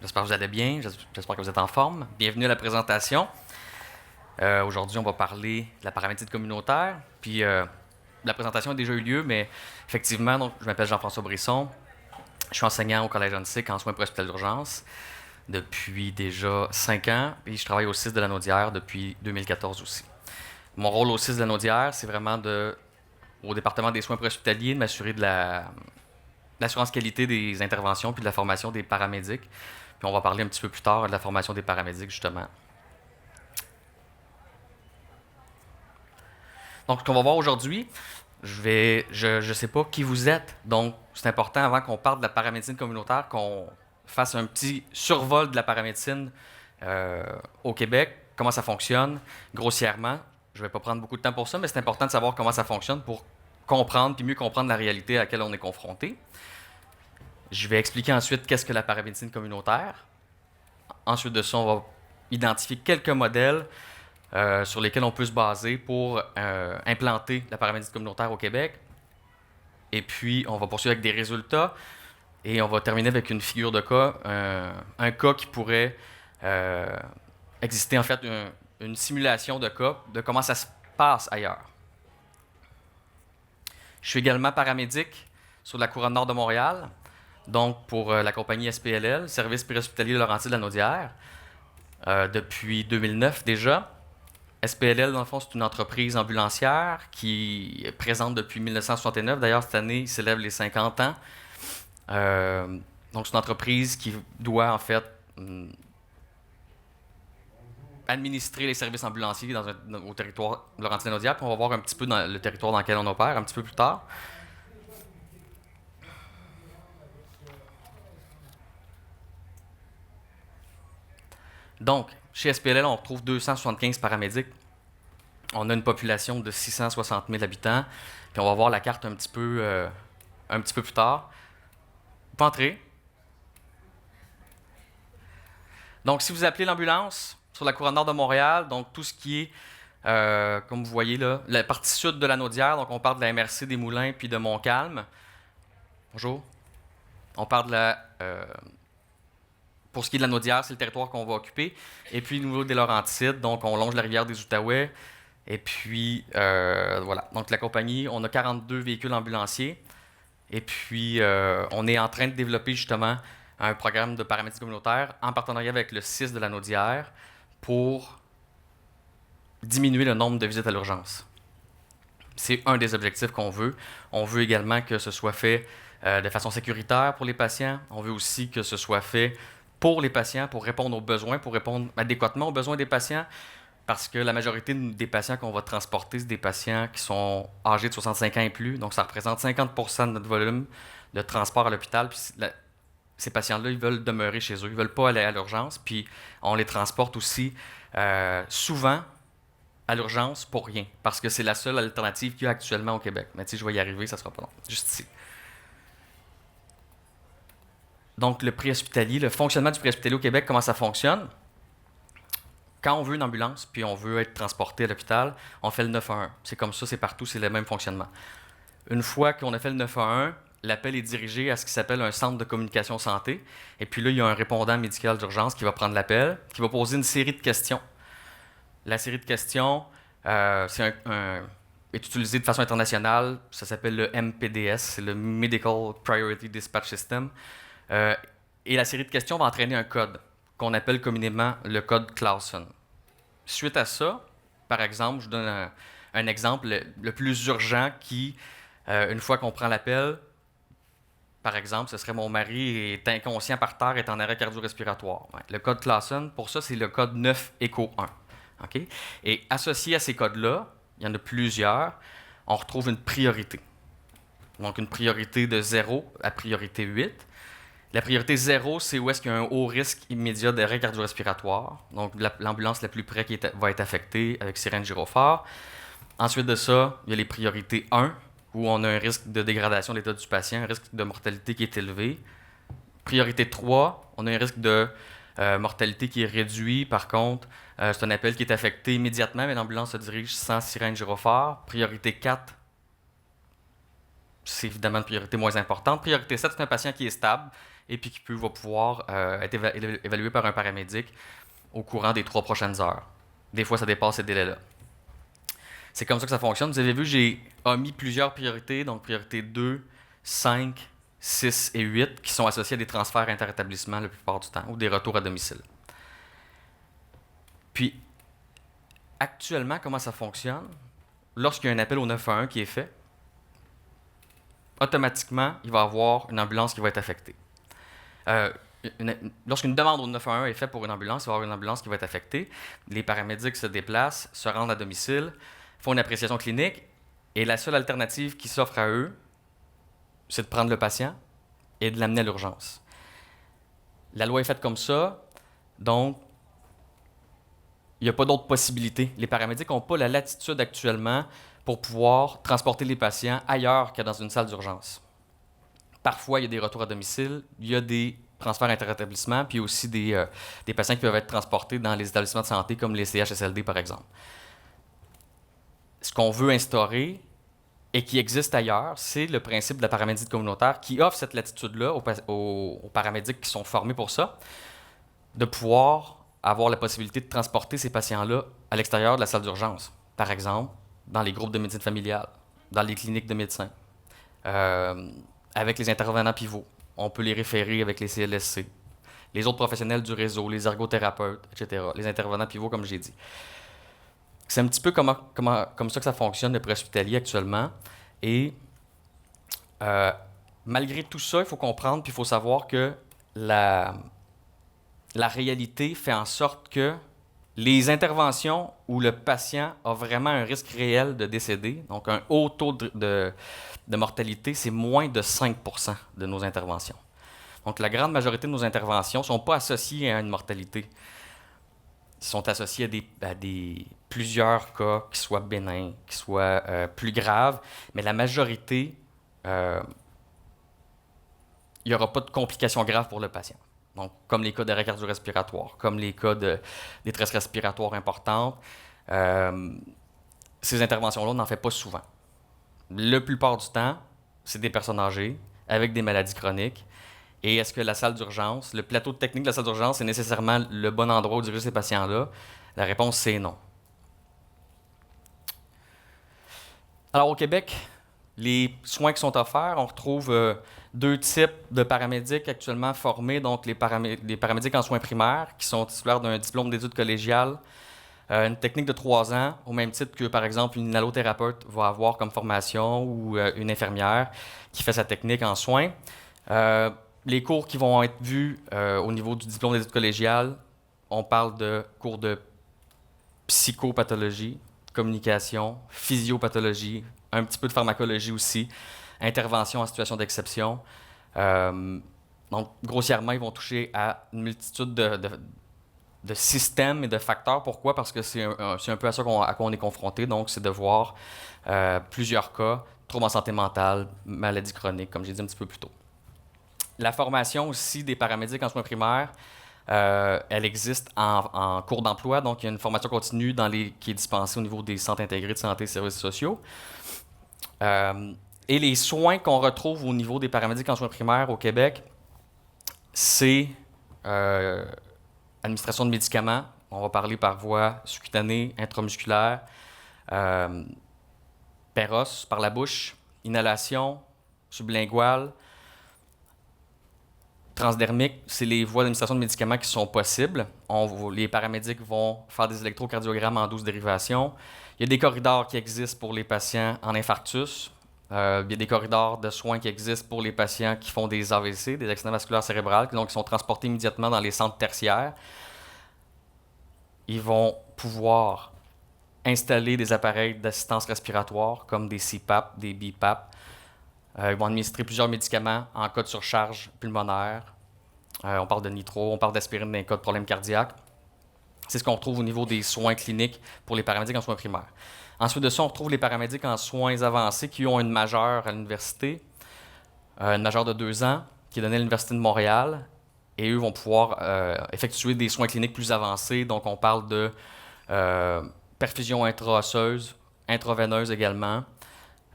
J'espère que vous allez bien, j'espère que vous êtes en forme. Bienvenue à la présentation. Aujourd'hui, on va parler de la paramédecine communautaire. Puis, la présentation a déjà eu lieu, mais effectivement, donc, je m'appelle Jean-François Brisson. Je suis enseignant au Collège Annecy en soins préhospitaliers d'urgence depuis déjà 5 ans. Et je travaille au CIS de la Naudière depuis 2014 aussi. Mon rôle au CIS de la Naudière, c'est vraiment au département des soins préhospitaliers, de m'assurer de l'assurance qualité des interventions puis de la formation des paramédics. Puis on va parler un petit peu plus tard de la formation des paramédics, justement. Donc, ce qu'on va voir aujourd'hui, je sais pas qui vous êtes. Donc, c'est important, avant qu'on parle de la paramédecine communautaire, qu'on fasse un petit survol de la paramédecine au Québec, comment ça fonctionne, grossièrement. Je vais pas prendre beaucoup de temps pour ça, mais c'est important de savoir comment ça fonctionne pour comprendre, puis mieux comprendre la réalité à laquelle on est confronté. Je vais expliquer ensuite qu'est-ce que la paramédecine communautaire. Ensuite de ça, on va identifier quelques modèles sur lesquels on peut se baser pour implanter la paramédecine communautaire au Québec. Et puis, on va poursuivre avec des résultats et on va terminer avec une figure de cas, un cas qui pourrait exister, en fait, une simulation de cas de comment ça se passe ailleurs. Je suis également paramédic sur la couronne nord de Montréal, donc pour la compagnie SPLL, Service préhospitalier Laurentides de la Naudière, depuis 2009 déjà. SPLL, dans le fond, c'est une entreprise ambulancière qui est présente depuis 1969. D'ailleurs, cette année, il célèbre les 50 ans. Donc, c'est une entreprise qui doit, en fait, administrer les services ambulanciers au territoire de Laurentides-Naudière. Puis on va voir un petit peu dans le territoire dans lequel on opère un petit peu plus tard. Donc, chez SPLL, on retrouve 275 paramédics. On a une population de 660 000 habitants. Puis on va voir la carte un petit peu plus tard. Vous pouvez entrer. Donc, si vous appelez l'ambulance sur la couronne nord de Montréal, donc tout ce qui est, comme vous voyez là, la partie sud de la Naudière, donc on parle de la MRC des Moulins puis de Montcalm. Bonjour. On parle de la... pour ce qui est de la Naudière, c'est le territoire qu'on va occuper. Et puis, au niveau des Laurentides, donc on longe la rivière des Outaouais. Et puis, voilà. Donc, la compagnie, on a 42 véhicules ambulanciers. Et puis, on est en train de développer justement un programme de paramédecine communautaire en partenariat avec le CIS de la Naudière pour diminuer le nombre de visites à l'urgence. C'est un des objectifs qu'on veut. On veut également que ce soit fait de façon sécuritaire pour les patients. On veut aussi que ce soit fait pour les patients, pour répondre aux besoins, pour répondre adéquatement aux besoins des patients. Parce que la majorité des patients qu'on va transporter, c'est des patients qui sont âgés de 65 ans et plus. Donc, ça représente 50% de notre volume de transport à l'hôpital. Puis, ces patients-là, ils veulent demeurer chez eux. Ils ne veulent pas aller à l'urgence. Puis, on les transporte aussi souvent à l'urgence pour rien. Parce que c'est la seule alternative qu'il y a actuellement au Québec. Mais tu sais, je vais y arriver, ça ne sera pas long. Juste ici. Donc, le préhospitalier, le fonctionnement du préhospitalier au Québec, comment ça fonctionne? Quand on veut une ambulance, puis on veut être transporté à l'hôpital, on fait le 911. C'est comme ça, c'est partout, c'est le même fonctionnement. Une fois qu'on a fait le 911, l'appel est dirigé à ce qui s'appelle un centre de communication santé. Et puis là, il y a un répondant médical d'urgence qui va prendre l'appel, qui va poser une série de questions. La série de questions, est utilisée de façon internationale. Ça s'appelle le MPDS, c'est le Medical Priority Dispatch System. Et la série de questions va entraîner un code qu'on appelle communément le code Clausen. Suite à ça, par exemple, je vous donne un exemple, le plus urgent qui, une fois qu'on prend l'appel, par exemple, ce serait mon mari est inconscient par terre, est en arrêt cardio-respiratoire. Ouais. Le code Clausen, pour ça, c'est le code 9 écho 1. Okay? Et associé à ces codes-là, il y en a plusieurs, on retrouve une priorité. Donc, une priorité de 0 à priorité 8. La priorité 0, c'est où est-ce qu'il y a un haut risque immédiat d'arrêt cardio-respiratoire. Donc, l'ambulance la plus près va être affectée avec sirène gyrophare. Ensuite de ça, il y a les priorités 1, où on a un risque de dégradation de l'état du patient, un risque de mortalité qui est élevé. Priorité 3, on a un risque de mortalité qui est réduit. Par contre, c'est un appel qui est affecté immédiatement, mais l'ambulance se dirige sans sirène gyrophare. Priorité 4, c'est évidemment une priorité moins importante. Priorité 7, c'est un patient qui est stable et puis qui va pouvoir être évalué par un paramédic au courant des 3 prochaines heures. Des fois, ça dépasse ces délais-là. C'est comme ça que ça fonctionne. Vous avez vu, j'ai omis plusieurs priorités, donc priorité 2, 5, 6 et 8, qui sont associées à des transferts inter-établissements la plupart du temps, ou des retours à domicile. Puis, actuellement, comment ça fonctionne? Lorsqu'il y a un appel au 911 qui est fait, automatiquement, il va y avoir une ambulance qui va être affectée. Lorsqu'une demande au 911 est faite pour une ambulance, il va y avoir une ambulance qui va être affectée. Les paramédics se déplacent, se rendent à domicile, font une appréciation clinique, et la seule alternative qui s'offre à eux, c'est de prendre le patient et de l'amener à l'urgence. La loi est faite comme ça, donc il n'y a pas d'autre possibilité. Les paramédics n'ont pas la latitude actuellement pour pouvoir transporter les patients ailleurs que dans une salle d'urgence. Parfois, il y a des retours à domicile, il y a des transferts inter-établissements, puis aussi des patients qui peuvent être transportés dans les établissements de santé comme les CHSLD, par exemple. Ce qu'on veut instaurer et qui existe ailleurs, c'est le principe de la paramédecine communautaire qui offre cette latitude-là aux paramédics qui sont formés pour ça, de pouvoir avoir la possibilité de transporter ces patients-là à l'extérieur de la salle d'urgence. Par exemple, dans les groupes de médecine familiale, dans les cliniques de médecins, avec les intervenants pivots. On peut les référer avec les CLSC, les autres professionnels du réseau, les ergothérapeutes, etc., les intervenants pivots, comme j'ai dit. C'est un petit peu comme ça que ça fonctionne, le préhospitalier actuellement. Et malgré tout ça, il faut comprendre, puis il faut savoir que la réalité fait en sorte que les interventions où le patient a vraiment un risque réel de décéder, donc un haut taux de mortalité, c'est moins de 5% de nos interventions. Donc la grande majorité de nos interventions ne sont pas associées à une mortalité. Ils sont associés à plusieurs cas qui soient bénins, qui soient plus graves, mais la majorité, il n'y aura pas de complications graves pour le patient. Donc, comme les cas d'arrêt cardio-respiratoire, comme les cas de détresse respiratoire importante, ces interventions-là, on n'en fait pas souvent. La plupart du temps, c'est des personnes âgées avec des maladies chroniques. Et est-ce que la salle d'urgence, le plateau de technique de la salle d'urgence, est nécessairement le bon endroit où diriger ces patients-là? La réponse, c'est non. Alors, au Québec, les soins qui sont offerts, on retrouve 2 types de paramédics actuellement formés, donc les paramédics en soins primaires, qui sont titulaires d'un diplôme d'études collégiales, une technique de 3 ans, au même titre que, par exemple, une allothérapeute va avoir comme formation ou une infirmière qui fait sa technique en soins. Les cours qui vont être vus au niveau du diplôme d'études collégiales, on parle de cours de psychopathologie, communication, physiopathologie, un petit peu de pharmacologie aussi, intervention en situation d'exception. Donc, grossièrement, ils vont toucher à une multitude de systèmes et de facteurs. Pourquoi? Parce que c'est un peu à ça à quoi on est confronté. Donc, c'est de voir plusieurs cas, troubles en santé mentale, maladies chroniques, comme j'ai dit un petit peu plus tôt. La formation aussi des paramédics en soins primaires, elle existe en cours d'emploi, donc il y a une formation continue qui est dispensée au niveau des centres intégrés de santé et services sociaux. Et les soins qu'on retrouve au niveau des paramédics en soins primaires au Québec, c'est administration de médicaments. On va parler par voie sous-cutanée, intramusculaire, péros, par la bouche, inhalation, sublinguale, transdermique, c'est les voies d'administration de médicaments qui sont possibles. Les paramédics vont faire des électrocardiogrammes en 12 dérivations. Il y a des corridors qui existent pour les patients en infarctus. Il y a des corridors de soins qui existent pour les patients qui font des AVC, des accidents vasculaires cérébraux, donc ils sont transportés immédiatement dans les centres tertiaires. Ils vont pouvoir installer des appareils d'assistance respiratoire comme des CPAP, des BiPAP. Ils vont administrer plusieurs médicaments en cas de surcharge pulmonaire. On parle de nitro, on parle d'aspirine dans les cas de problèmes cardiaques. C'est ce qu'on retrouve au niveau des soins cliniques pour les paramédics en soins primaires. Ensuite de ça, on retrouve les paramédics en soins avancés qui ont une majeure à l'université, une majeure de 2 ans, qui est donnée à l'Université de Montréal. Et eux vont pouvoir effectuer des soins cliniques plus avancés. Donc, on parle de perfusion intra-osseuse, intraveineuse également.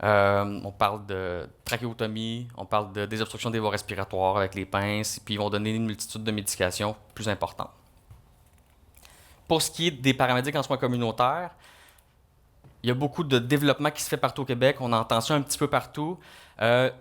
On parle de trachéotomie, on parle de désobstruction des voies respiratoires avec les pinces, puis ils vont donner une multitude de médications plus importantes. Pour ce qui est des paramédics en soins communautaires, il y a beaucoup de développement qui se fait partout au Québec. On entend ça un petit peu partout. Il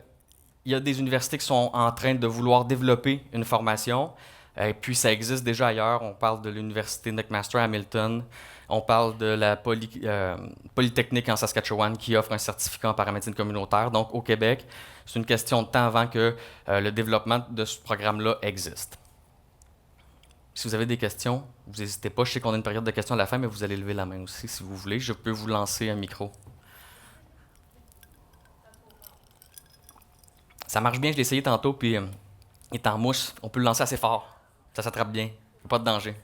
y a des universités qui sont en train de vouloir développer une formation. Et puis, ça existe déjà ailleurs. On parle de l'université McMaster à Hamilton. On parle de la Polytechnique en Saskatchewan qui offre un certificat en paramédecine communautaire. Donc, au Québec, c'est une question de temps avant que le développement de ce programme-là existe. Si vous avez des questions, vous n'hésitez pas. Je sais qu'on a une période de questions à la fin, mais vous allez lever la main aussi si vous voulez. Je peux vous lancer un micro. Ça marche bien, je l'ai essayé tantôt, puis il est en mousse. On peut le lancer assez fort. Ça s'attrape bien. Il n'y a pas de danger.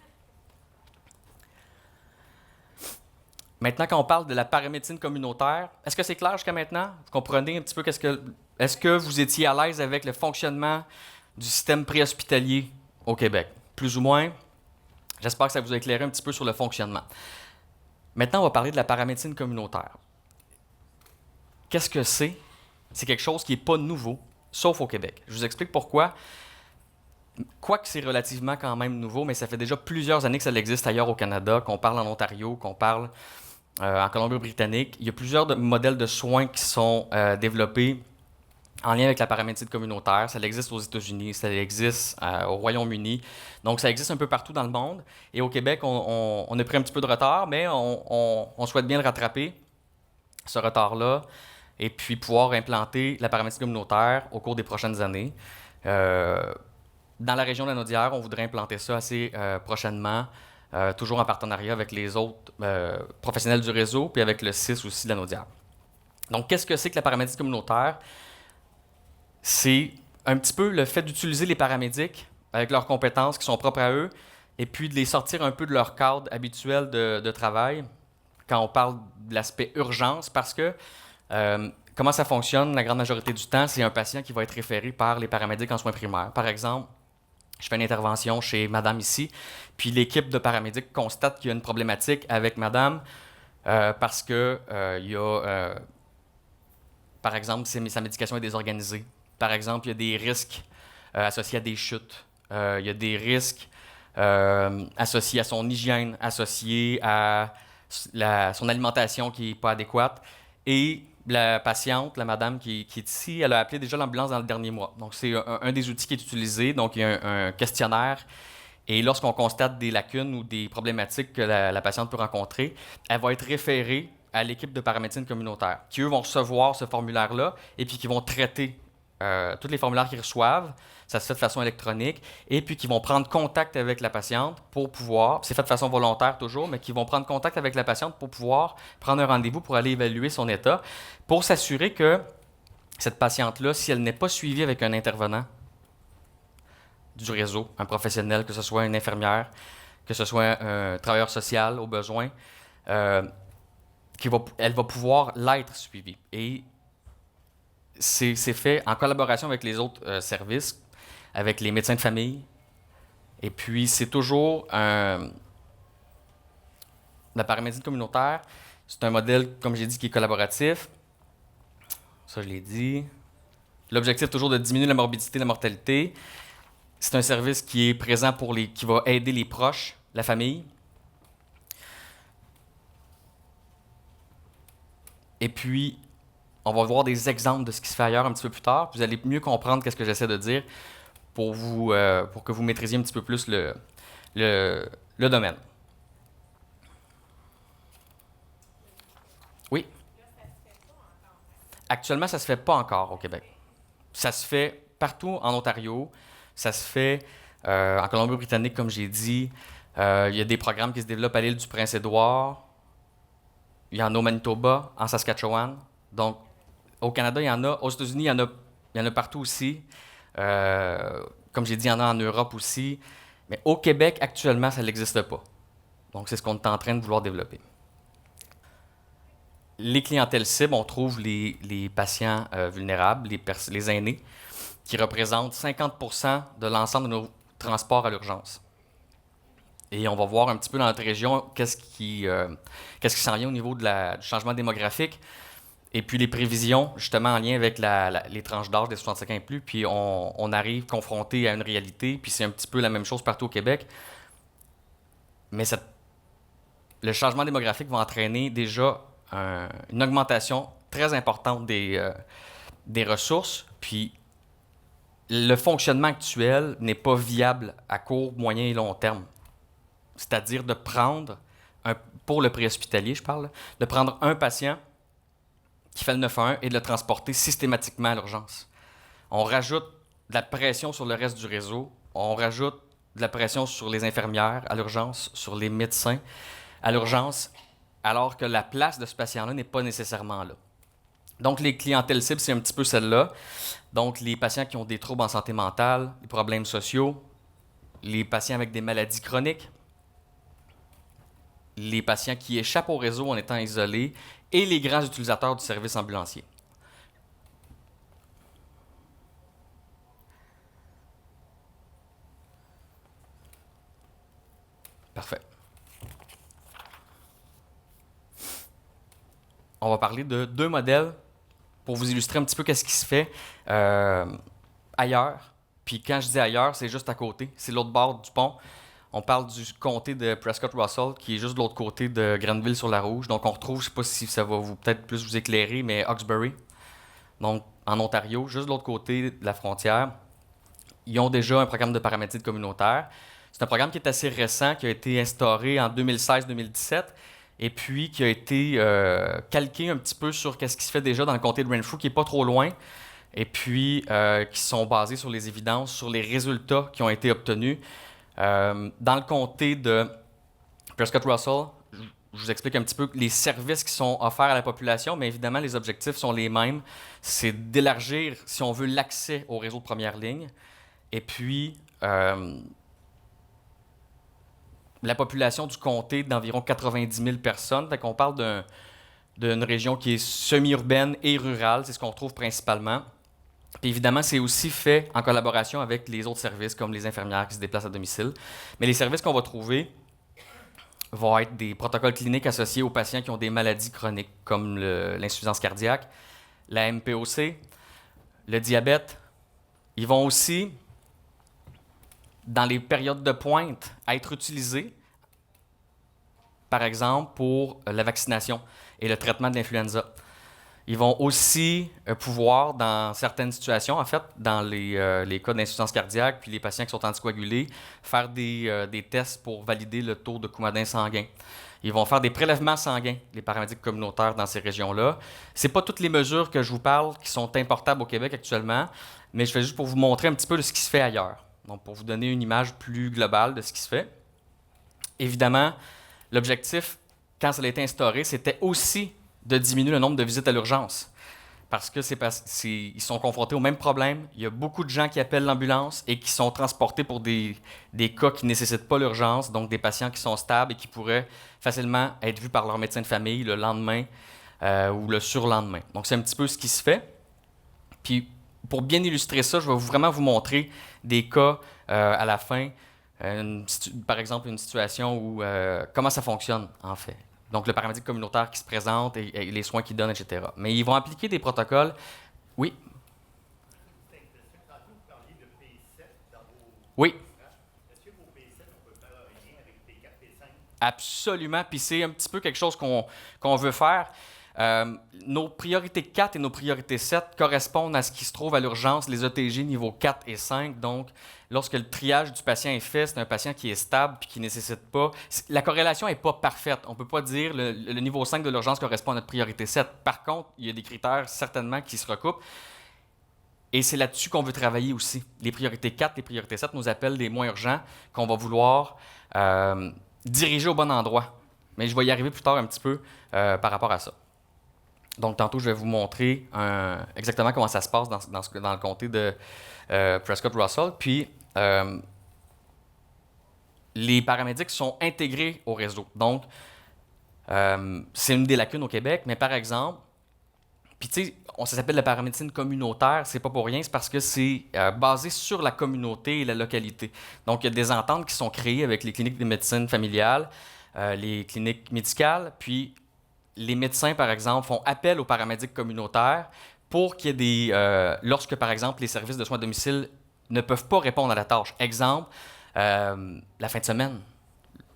Maintenant, quand on parle de la paramédecine communautaire, est-ce que c'est clair jusqu'à maintenant? Vous comprenez un petit peu est-ce que vous étiez à l'aise avec le fonctionnement du système préhospitalier au Québec? Plus ou moins. J'espère que ça vous a éclairé un petit peu sur le fonctionnement. Maintenant, on va parler de la paramédecine communautaire. Qu'est-ce que c'est? C'est quelque chose qui n'est pas nouveau, sauf au Québec. Je vous explique pourquoi. Quoique c'est relativement quand même nouveau, mais ça fait déjà plusieurs années que ça existe ailleurs au Canada, qu'on parle en Ontario, qu'on parle en Colombie-Britannique. Il y a plusieurs modèles de soins qui sont développés en lien avec la paramédecine communautaire. Ça existe aux États-Unis, ça existe au Royaume-Uni. Donc, ça existe un peu partout dans le monde. Et au Québec, on a pris un petit peu de retard, mais on souhaite bien le rattraper, ce retard-là, et puis pouvoir implanter la paramédecine communautaire au cours des prochaines années. Dans la région de la Naudière, on voudrait implanter ça assez prochainement, toujours en partenariat avec les autres professionnels du réseau, puis avec le CIS aussi de la Naudière. Donc, qu'est-ce que c'est que la paramédecine communautaire? C'est un petit peu le fait d'utiliser les paramédics avec leurs compétences qui sont propres à eux, et puis de les sortir un peu de leur cadre habituel de travail quand on parle de l'aspect urgence, parce que comment ça fonctionne la grande majorité du temps, c'est un patient qui va être référé par les paramédics en soins primaires. Par exemple, je fais une intervention chez madame ici, puis l'équipe de paramédics constate qu'il y a une problématique avec madame parce que il y a, par exemple, sa médication est désorganisée. Par exemple, il y a des risques associés à des chutes. Il y a des risques associés à son hygiène, associés à son alimentation qui n'est pas adéquate. Et la patiente, la madame qui est ici, elle a appelé déjà l'ambulance dans le dernier mois. Donc, c'est un des outils qui est utilisé. Donc, il y a un questionnaire. Et lorsqu'on constate des lacunes ou des problématiques que la patiente peut rencontrer, elle va être référée à l'équipe de paramédecine communautaire, qui, eux, vont recevoir ce formulaire-là et puis qui vont traiter tous les formulaires qu'ils reçoivent. Ça se fait de façon électronique. Et puis, qui vont prendre contact avec la patiente pour pouvoir, c'est fait de façon volontaire toujours, mais qui vont prendre contact avec la patiente pour pouvoir prendre un rendez-vous pour aller évaluer son état, pour s'assurer que cette patiente-là, si elle n'est pas suivie avec un intervenant du réseau, un professionnel, que ce soit une infirmière, que ce soit un travailleur social au besoin, elle va pouvoir l'être suivie. Et c'est fait en collaboration avec les autres services, avec les médecins de famille. Et puis, c'est toujours la paramédecine communautaire. C'est un modèle, comme j'ai dit, qui est collaboratif. Ça, je l'ai dit. L'objectif, toujours, de diminuer la morbidité et la mortalité. C'est un service qui est présent qui va aider les proches, la famille. Et puis, on va voir des exemples de ce qui se fait ailleurs un petit peu plus tard. Vous allez mieux comprendre ce que j'essaie de dire pour que vous maîtrisiez un petit peu plus le domaine. Oui? Actuellement, ça ne se fait pas encore au Québec. Ça se fait partout en Ontario. Ça se fait en Colombie-Britannique, comme j'ai dit. Il y a des programmes qui se développent à l'île du Prince-Édouard. Il y en a au Manitoba, en Saskatchewan. Donc, au Canada, il y en a. Aux États-Unis, il y en a partout aussi. Comme j'ai dit, il y en a en Europe aussi. Mais au Québec, actuellement, ça n'existe pas. Donc, c'est ce qu'on est en train de vouloir développer. Les clientèles cibles, on trouve les patients vulnérables, les aînés, qui représentent 50% de l'ensemble de nos transports à l'urgence. Et on va voir un petit peu dans notre région qu'est-ce qui s'en vient au niveau du changement démographique. Et puis les prévisions, justement en lien avec les tranches d'âge des 65 ans et plus, puis on arrive confronté à une réalité, puis c'est un petit peu la même chose partout au Québec. Mais le changement démographique va entraîner déjà une augmentation très importante des ressources, puis le fonctionnement actuel n'est pas viable à court, moyen et long terme. C'est-à-dire de prendre, pour le préhospitalier, je parle, de prendre un patient qui fait le 911 et de le transporter systématiquement à l'urgence. On rajoute de la pression sur le reste du réseau, on rajoute de la pression sur les infirmières à l'urgence, sur les médecins à l'urgence, alors que la place de ce patient-là n'est pas nécessairement là. Donc, les clientèles cibles, c'est un petit peu celle-là. Donc, les patients qui ont des troubles en santé mentale, des problèmes sociaux, les patients avec des maladies chroniques, les patients qui échappent au réseau en étant isolés et les grands utilisateurs du service ambulancier. Parfait. On va parler de 2 modèles pour vous illustrer un petit peu qu'est-ce qui se fait ailleurs. Puis quand je dis ailleurs, c'est juste à côté. C'est l'autre bord du pont. On parle du comté de Prescott-Russell, qui est juste de l'autre côté de Grenville-sur-la-Rouge. Donc on retrouve, je ne sais pas si ça va peut-être plus vous éclairer, mais Hawkesbury, donc en Ontario, juste de l'autre côté de la frontière. Ils ont déjà un programme de paramédecine communautaire. C'est un programme qui est assez récent, qui a été instauré en 2016-2017 et puis qui a été calqué un petit peu sur ce qui se fait déjà dans le comté de Renfrew, qui n'est pas trop loin, et puis qui sont basés sur les évidences, sur les résultats qui ont été obtenus. Dans le comté de Prescott-Russell, je vous explique un petit peu les services qui sont offerts à la population, mais évidemment, les objectifs sont les mêmes. C'est d'élargir, si on veut, l'accès au réseau de première ligne. Et puis, la population du comté d'environ 90 000 personnes. Fait qu'on parle d'une région qui est semi-urbaine et rurale. C'est ce qu'on retrouve principalement. Puis évidemment, c'est aussi fait en collaboration avec les autres services, comme les infirmières qui se déplacent à domicile. Mais les services qu'on va trouver vont être des protocoles cliniques associés aux patients qui ont des maladies chroniques, comme l'insuffisance cardiaque, la MPOC, le diabète. Ils vont aussi, dans les périodes de pointe, être utilisés, par exemple, pour la vaccination et le traitement de l'influenza. Ils vont aussi pouvoir, dans certaines situations, en fait, dans les cas d'insuffisance cardiaque, puis les patients qui sont anticoagulés, faire des tests pour valider le taux de coumadin sanguin. Ils vont faire des prélèvements sanguins, les paramédics communautaires dans ces régions-là. Ce n'est pas toutes les mesures que je vous parle qui sont importables au Québec actuellement, mais je fais juste pour vous montrer un petit peu de ce qui se fait ailleurs. Donc, pour vous donner une image plus globale de ce qui se fait. Évidemment, l'objectif, quand ça a été instauré, c'était aussi de diminuer le nombre de visites à l'urgence. Parce que ils sont confrontés au même problème. Il y a beaucoup de gens qui appellent l'ambulance et qui sont transportés pour des cas qui ne nécessitent pas l'urgence, donc des patients qui sont stables et qui pourraient facilement être vus par leur médecin de famille le lendemain ou le surlendemain. Donc, c'est un petit peu ce qui se fait. Puis, pour bien illustrer ça, je vais vraiment vous montrer des cas à la fin. Par exemple, une situation où comment ça fonctionne, en fait. Donc, le paramédic communautaire qui se présente et les soins qu'il donne, etc. Mais ils vont appliquer des protocoles. Oui? Oui. Absolument. Puis c'est un petit peu quelque chose qu'on veut faire. Nos priorités 4 et nos priorités 7 correspondent à ce qui se trouve à l'urgence, les ETG niveau 4 et 5. Donc, lorsque le triage du patient est fait, c'est un patient qui est stable et qui ne nécessite pas... La corrélation n'est pas parfaite. On ne peut pas dire le niveau 5 de l'urgence correspond à notre priorité 7. Par contre, il y a des critères certainement qui se recoupent. Et c'est là-dessus qu'on veut travailler aussi. Les priorités 4, les priorités 7 nous appellent des moins urgents qu'on va vouloir diriger au bon endroit. Mais je vais y arriver plus tard un petit peu par rapport à ça. Donc, tantôt, je vais vous montrer exactement comment ça se passe dans le comté de Prescott-Russell. Puis, les paramédics sont intégrés au réseau. Donc, c'est une des lacunes au Québec. Mais par exemple, puis tu sais, ça s'appelle la paramédecine communautaire. C'est pas pour rien, c'est parce que c'est basé sur la communauté et la localité. Donc, il y a des ententes qui sont créées avec les cliniques de médecine familiale, les cliniques médicales, puis les médecins, par exemple, font appel aux paramédics communautaires pour qu'il y ait lorsque, par exemple, les services de soins à domicile ne peuvent pas répondre à la tâche. Exemple, la fin de semaine,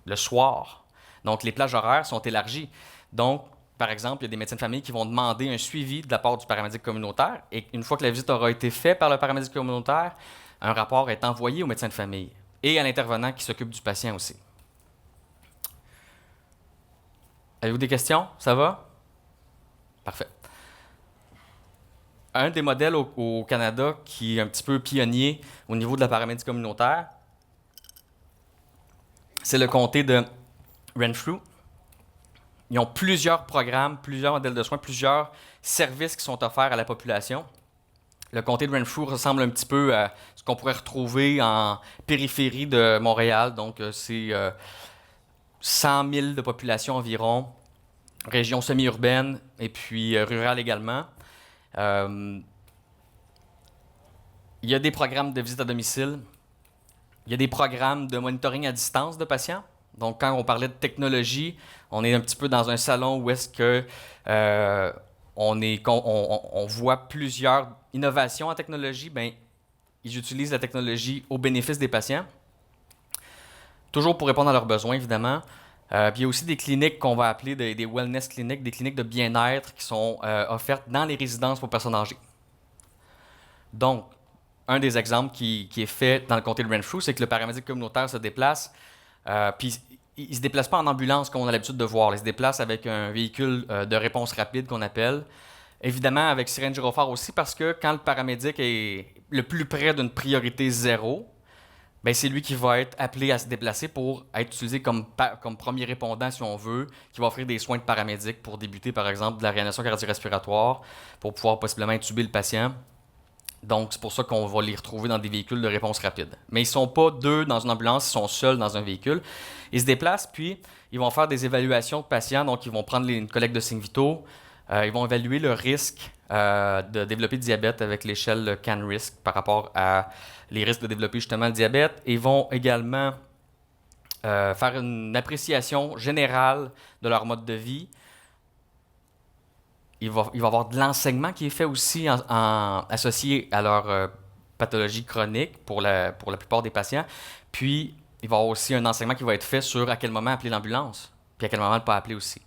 le soir. Donc, les plages horaires sont élargies. Donc, par exemple, il y a des médecins de famille qui vont demander un suivi de la part du paramédic communautaire et une fois que la visite aura été faite par le paramédic communautaire, un rapport est envoyé au médecin de famille et à l'intervenant qui s'occupe du patient aussi. Avez-vous des questions? Ça va? Parfait. Un des modèles au Canada qui est un petit peu pionnier au niveau de la paramédie communautaire, c'est le comté de Renfrew. Ils ont plusieurs programmes, plusieurs modèles de soins, plusieurs services qui sont offerts à la population. Le comté de Renfrew ressemble un petit peu à ce qu'on pourrait retrouver en périphérie de Montréal. Donc, c'est 100 000 de population environ, région semi-urbaine et puis rurale également. Il y a des programmes de visite à domicile. Il y a des programmes de monitoring à distance de patients. Donc, quand on parlait de technologie, on est un petit peu dans un salon où est-ce que on voit plusieurs innovations en technologie. Bien, ils utilisent la technologie au bénéfice des patients. Toujours pour répondre à leurs besoins, évidemment. Puis il y a aussi des cliniques qu'on va appeler des wellness cliniques, des cliniques de bien-être qui sont offertes dans les résidences pour personnes âgées. Donc, un des exemples qui est fait dans le comté de Renfrew, c'est que le paramédic communautaire se déplace, puis il ne se déplace pas en ambulance comme on a l'habitude de voir. Il se déplace avec un véhicule de réponse rapide qu'on appelle. Évidemment, avec sirène gyrophare aussi, parce que quand le paramédic est le plus près d'une priorité 0, ben c'est lui qui va être appelé à se déplacer pour être utilisé comme premier répondant, si on veut, qui va offrir des soins de paramédic pour débuter, par exemple, de la réanimation cardio-respiratoire, pour pouvoir possiblement intuber le patient. Donc, c'est pour ça qu'on va les retrouver dans des véhicules de réponse rapide. Mais ils ne sont pas deux dans une ambulance, ils sont seuls dans un véhicule. Ils se déplacent, puis ils vont faire des évaluations de patients. Donc, ils vont prendre une collecte de signes vitaux. Ils vont évaluer le risque de développer du diabète avec l'échelle CAN-RISC par rapport à les risques de développer justement le diabète. Ils vont également faire une appréciation générale de leur mode de vie. Il va y avoir de l'enseignement qui est fait aussi associé à leur pathologie chronique pour la plupart des patients. Puis, il va y avoir aussi un enseignement qui va être fait sur à quel moment appeler l'ambulance, puis à quel moment ne pas appeler aussi.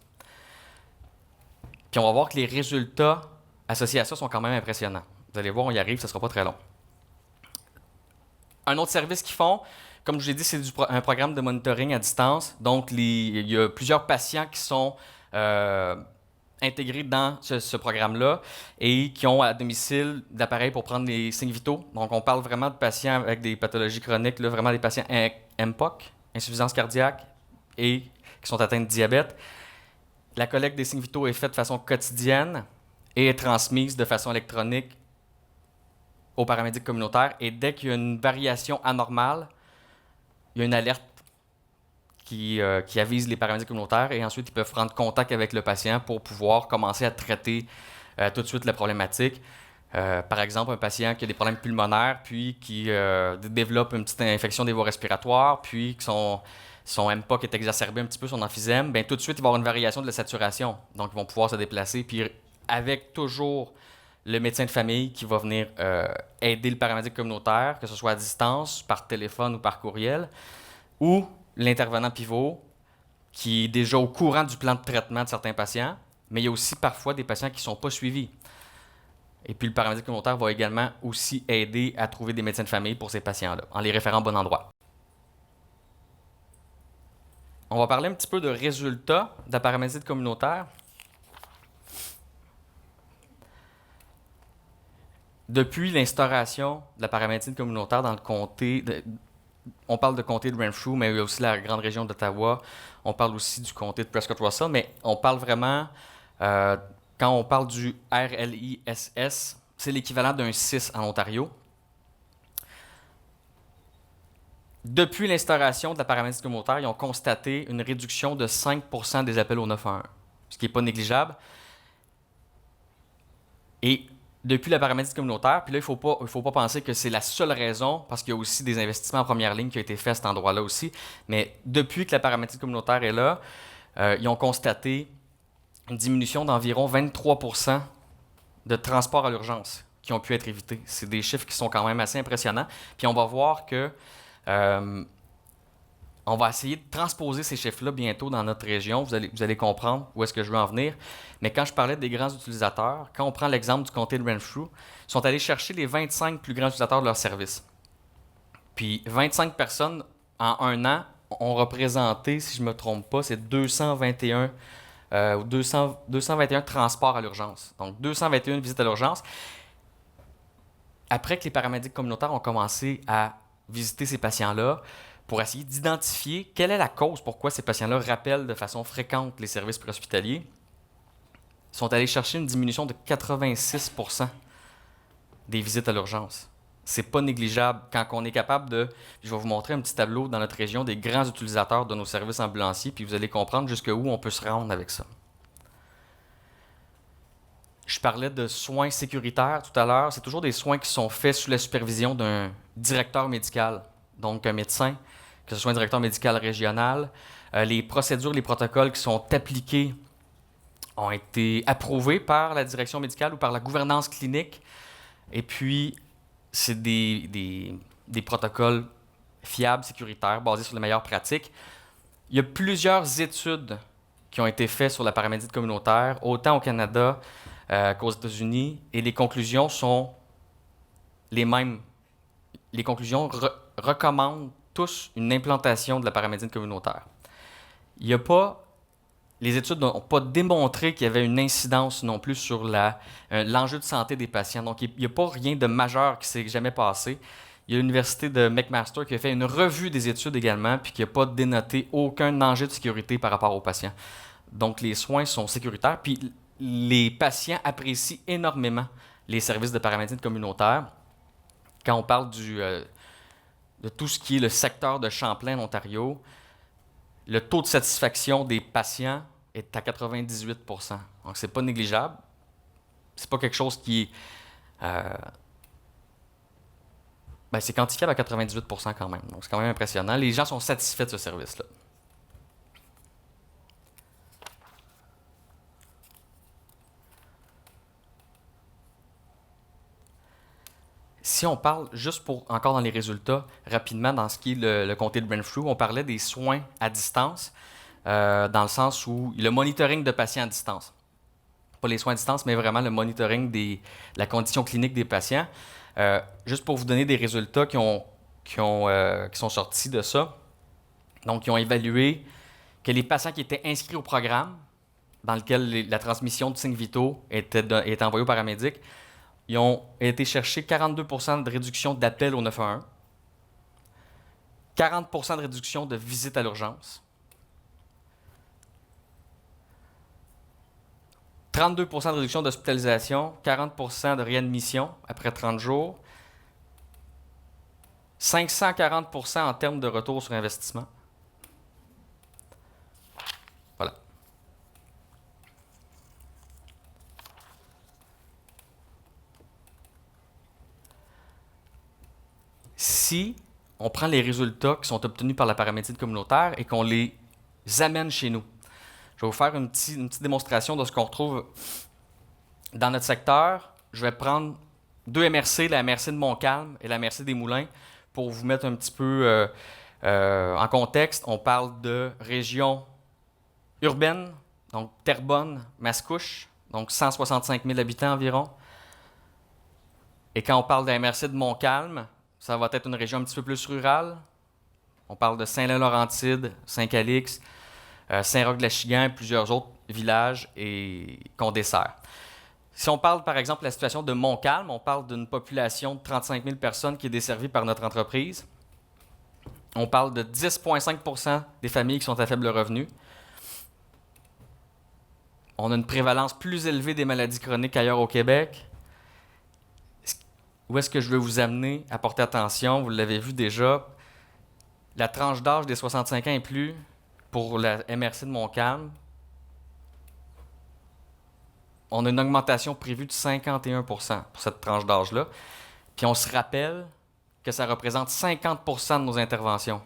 Puis, on va voir que les résultats associés à ça sont quand même impressionnants. Vous allez voir, on y arrive, ça ne sera pas très long. Un autre service qu'ils font, comme je vous ai dit, c'est un programme de monitoring à distance. Donc, il y a plusieurs patients qui sont intégrés dans ce programme-là et qui ont à domicile d'appareils pour prendre les signes vitaux. Donc, on parle vraiment de patients avec des pathologies chroniques, là, vraiment des patients MPOC, insuffisance cardiaque, et qui sont atteints de diabète. La collecte des signes vitaux est faite de façon quotidienne et est transmise de façon électronique aux paramédics communautaires. Et dès qu'il y a une variation anormale, il y a une alerte qui avise les paramédics communautaires et ensuite ils peuvent prendre contact avec le patient pour pouvoir commencer à traiter tout de suite la problématique. Par exemple, un patient qui a des problèmes pulmonaires, puis qui développe une petite infection des voies respiratoires, puis que son MPOC est exacerbé un petit peu, son emphysème, bien tout de suite, il va y avoir une variation de la saturation. Donc, ils vont pouvoir se déplacer, puis avec toujours le médecin de famille qui va venir aider le paramédic communautaire, que ce soit à distance, par téléphone ou par courriel, ou l'intervenant pivot qui est déjà au courant du plan de traitement de certains patients, mais il y a aussi parfois des patients qui ne sont pas suivis. Et puis le paramédic communautaire va également aussi aider à trouver des médecins de famille pour ces patients-là, en les référant au bon endroit. On va parler un petit peu de résultats de la paramédie communautaire. Depuis l'instauration de la paramédecine communautaire dans le comté, on parle de comté de Renfrew, mais il y a aussi la grande région d'Ottawa. On parle aussi du comté de Prescott-Russell, mais on parle vraiment, quand on parle du RLISS, c'est l'équivalent d'un 6 en Ontario. Depuis l'instauration de la paramédecine communautaire, ils ont constaté une réduction de 5% des appels au 911, ce qui n'est pas négligeable. Et depuis la paramédecine communautaire, puis là, il ne faut pas penser que c'est la seule raison, parce qu'il y a aussi des investissements en première ligne qui ont été faits à cet endroit-là aussi, mais depuis que la paramédecine communautaire est là, ils ont constaté une diminution d'environ 23% de transports à l'urgence qui ont pu être évités. C'est des chiffres qui sont quand même assez impressionnants. Puis on va voir que on va essayer de transposer ces chiffres-là bientôt dans notre région. Vous allez comprendre où est-ce que je veux en venir. Mais quand je parlais des grands utilisateurs, quand on prend l'exemple du comté de Renfrew, ils sont allés chercher les 25 plus grands utilisateurs de leur service. Puis 25 personnes en un an ont représenté, si je ne me trompe pas, c'est 221 ou 221 transports à l'urgence. Donc 221 visites à l'urgence. Après que les paramédics communautaires ont commencé à visiter ces patients-là, pour essayer d'identifier quelle est la cause pourquoi ces patients-là rappellent de façon fréquente les services préhospitaliers, ils sont allés chercher une diminution de 86% des visites à l'urgence. C'est pas négligeable quand on est capable de... Je vais vous montrer un petit tableau dans notre région des grands utilisateurs de nos services ambulanciers, puis vous allez comprendre jusqu'où on peut se rendre avec ça. Je parlais de soins sécuritaires tout à l'heure. C'est toujours des soins qui sont faits sous la supervision d'un directeur médical, donc un médecin, que ce soit un directeur médical régional. Les procédures, les protocoles qui sont appliqués ont été approuvés par la direction médicale ou par la gouvernance clinique. Et puis, c'est des protocoles fiables, sécuritaires, basés sur les meilleures pratiques. Il y a plusieurs études qui ont été faites sur la paramédicine communautaire, autant au Canada qu'aux États-Unis, et les conclusions sont les mêmes. Les conclusions recommandent tous une implantation de la paramédecine communautaire. Il y a pas, les études n'ont pas démontré qu'il y avait une incidence non plus sur l'enjeu de santé des patients. Donc, il n'y a pas rien de majeur qui s'est jamais passé. Il y a l'Université de McMaster qui a fait une revue des études également, puis qui n'a pas dénoté aucun enjeu de sécurité par rapport aux patients. Donc, les soins sont sécuritaires, puis les patients apprécient énormément les services de paramédecine communautaire. Quand on parle de tout ce qui est le secteur de Champlain, en Ontario, le taux de satisfaction des patients est à 98%. Donc, c'est pas négligeable. C'est pas quelque chose qui c'est quantifiable à 98% quand même. Donc, c'est quand même impressionnant. Les gens sont satisfaits de ce service-là. Si on parle, juste pour encore dans les résultats, rapidement, dans ce qui est le comté de Renfrew, on parlait des soins à distance, dans le sens où le monitoring de patients à distance. Pas les soins à distance, mais vraiment le monitoring de la condition clinique des patients. Juste pour vous donner des résultats qui sont sortis de ça. Donc, ils ont évalué que les patients qui étaient inscrits au programme, dans lequel la transmission de signes vitaux était envoyée aux paramédics, ils ont été chercher 42% de réduction d'appels au 911, 40% de réduction de visites à l'urgence, 32% de réduction d'hospitalisation, 40% de réadmission après 30 jours, 540% en termes de retour sur investissement. Voilà. Si on prend les résultats qui sont obtenus par la paramédecine communautaire et qu'on les amène chez nous, je vais vous faire une petite démonstration de ce qu'on retrouve dans notre secteur. Je vais prendre deux MRC, la MRC de Montcalm et la MRC des Moulins, pour vous mettre un petit peu en contexte. On parle de région urbaine, donc Terrebonne, Mascouche, donc 165 000 habitants environ. Et quand on parle de la MRC de Montcalm, ça va être une région un petit peu plus rurale. On parle de Saint-Lin-Laurentide, Saint-Calix, Saint-Roch-de-la-Chigan et plusieurs autres villages qu'on dessert. Si on parle, par exemple, de la situation de Montcalm, on parle d'une population de 35 000 personnes qui est desservie par notre entreprise. On parle de 10,5% des familles qui sont à faible revenu. On a une prévalence plus élevée des maladies chroniques qu'ailleurs au Québec. Où est-ce que je veux vous amener à porter attention? Vous l'avez vu déjà. La tranche d'âge des 65 ans et plus pour la MRC de Montcalm, on a une augmentation prévue de 51% pour cette tranche d'âge-là. Puis on se rappelle que ça représente 50% de nos interventions.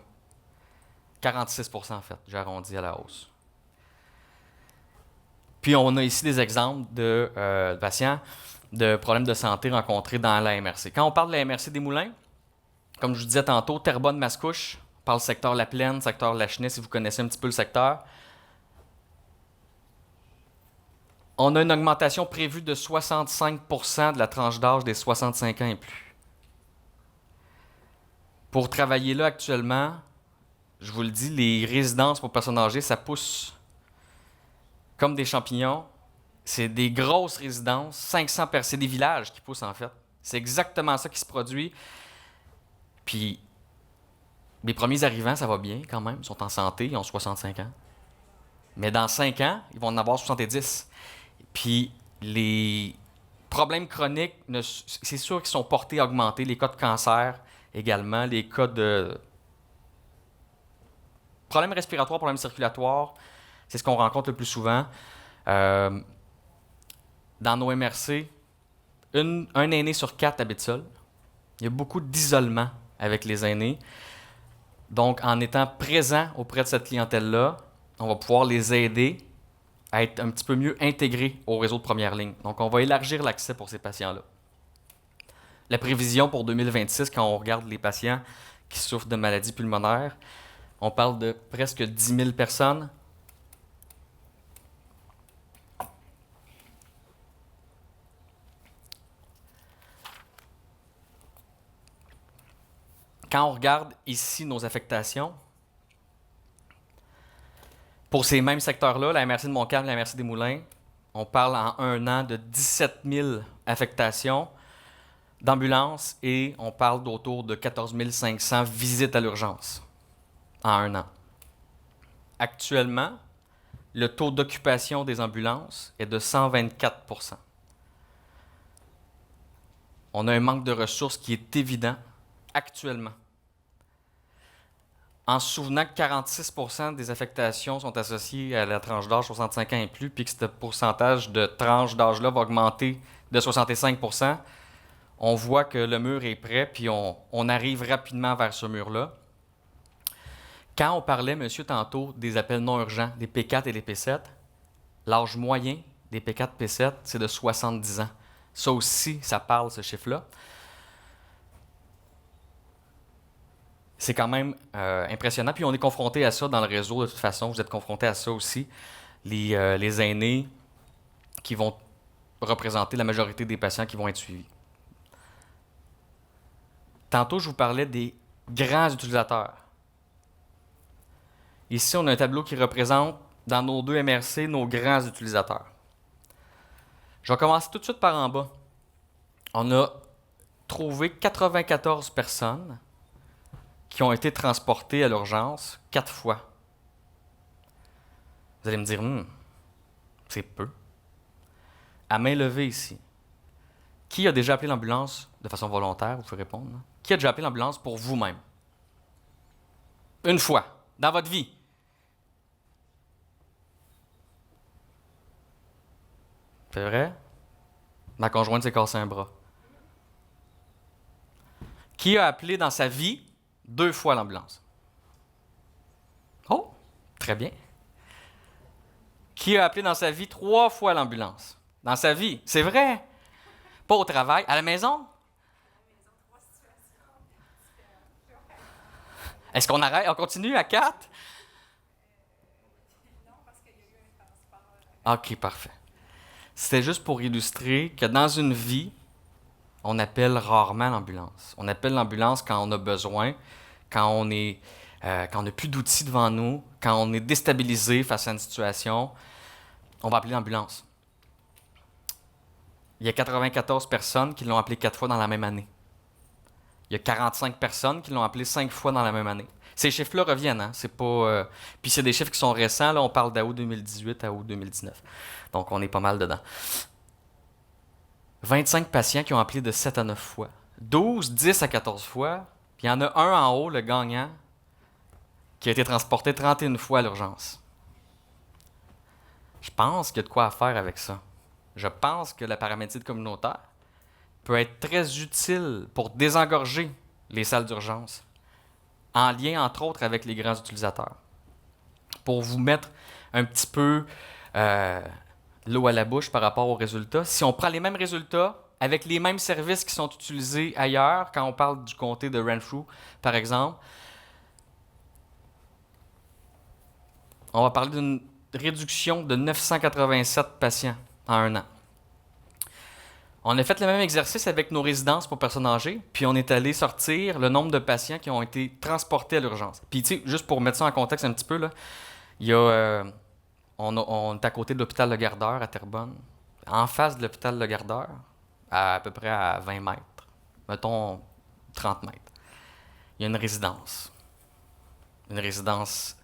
46% en fait, j'ai arrondi à la hausse. Puis on a ici des exemples de patients de problèmes de santé rencontrés dans la MRC. Quand on parle de la MRC des Moulins, comme je vous disais tantôt, Terrebonne-Mascouche, on parle secteur La Plaine, secteur Lachenay, si vous connaissez un petit peu le secteur. On a une augmentation prévue de 65% de la tranche d'âge des 65 ans et plus. Pour travailler là actuellement, je vous le dis, les résidences pour personnes âgées, ça pousse comme des champignons. C'est des grosses résidences, 500 personnes, c'est des villages qui poussent en fait. C'est exactement ça qui se produit. Puis, les premiers arrivants, ça va bien quand même, ils sont en santé, ils ont 65 ans. Mais dans 5 ans, ils vont en avoir 70. Puis, les problèmes chroniques, c'est sûr qu'ils sont portés à augmenter. Les cas de cancer également, les cas de problèmes respiratoires, problèmes circulatoires, c'est ce qu'on rencontre le plus souvent. Dans nos MRC, un aîné sur 4 habite seul. Il y a beaucoup d'isolement avec les aînés. Donc, en étant présent auprès de cette clientèle-là, on va pouvoir les aider à être un petit peu mieux intégrés au réseau de première ligne. Donc, on va élargir l'accès pour ces patients-là. La prévision pour 2026, quand on regarde les patients qui souffrent de maladies pulmonaires, on parle de presque 10 000 personnes. Quand on regarde ici nos affectations, pour ces mêmes secteurs-là, la MRC de Montcalm et la MRC des Moulins, on parle en un an de 17 000 affectations d'ambulance et on parle d'autour de 14 500 visites à l'urgence en un an. Actuellement, le taux d'occupation des ambulances est de 124 %. On a un manque de ressources qui est évident actuellement. En se souvenant que 46 % des affectations sont associées à la tranche d'âge 65 ans et plus, puis que ce pourcentage de tranche d'âge-là va augmenter de 65 %, on voit que le mur est prêt, puis on arrive rapidement vers ce mur-là. Quand on parlait, monsieur, tantôt, des appels non urgents, des P4 et des P7, l'âge moyen des P4 P7, c'est de 70 ans. Ça aussi, ça parle, ce chiffre-là. C'est quand même impressionnant. Puis on est confronté à ça dans le réseau, de toute façon. Vous êtes confronté à ça aussi. Les aînés qui vont représenter la majorité des patients qui vont être suivis. Tantôt, je vous parlais des grands utilisateurs. Ici, on a un tableau qui représente, dans nos deux MRC, nos grands utilisateurs. Je vais commencer tout de suite par en bas. On a trouvé 94 personnes qui ont été transportées à l'urgence 4 fois. Vous allez me dire, c'est peu. À main levée ici. Qui a déjà appelé l'ambulance de façon volontaire? Vous pouvez répondre. Non? Qui a déjà appelé l'ambulance pour vous-même? Une fois, dans votre vie. C'est vrai? Ma conjointe s'est cassé un bras. Qui a appelé dans sa vie 2 fois l'ambulance? Oh, très bien. Qui a appelé dans sa vie 3 fois l'ambulance? Dans sa vie, c'est vrai. Pas au travail, à la maison? Est-ce qu'on arrête? On continue à 4? OK, parfait. C'était juste pour illustrer que dans une vie, on appelle rarement l'ambulance. On appelle l'ambulance quand on a besoin, quand on n'a plus d'outils devant nous, quand on est déstabilisé face à une situation, on va appeler l'ambulance. Il y a 94 personnes qui l'ont appelé 4 fois dans la même année. Il y a 45 personnes qui l'ont appelé 5 fois dans la même année. Ces chiffres-là reviennent, hein? C'est pas. Puis c'est des chiffres qui sont récents. Là, on parle d'août 2018 à août 2019. Donc on est pas mal dedans. 25 patients qui ont appelé de 7 à 9 fois. 12, 10 à 14 fois. Puis il y en a un en haut, le gagnant, qui a été transporté 31 fois à l'urgence. Je pense qu'il y a de quoi à faire avec ça. Je pense que la paramédecine communautaire peut être très utile pour désengorger les salles d'urgence, en lien, entre autres, avec les grands utilisateurs. Pour vous mettre un petit peu l'eau à la bouche par rapport aux résultats. Si on prend les mêmes résultats avec les mêmes services qui sont utilisés ailleurs, quand on parle du comté de Renfrew, par exemple, on va parler d'une réduction de 987 patients en un an. On a fait le même exercice avec nos résidences pour personnes âgées, puis on est allé sortir le nombre de patients qui ont été transportés à l'urgence. Puis, tu sais, juste pour mettre ça en contexte un petit peu, là, il y a, on est à côté de l'hôpital Le Gardeur à Terrebonne. En face de l'hôpital Le Gardeur, à peu près à 20 mètres, mettons 30 mètres, il y a une résidence. Une résidence.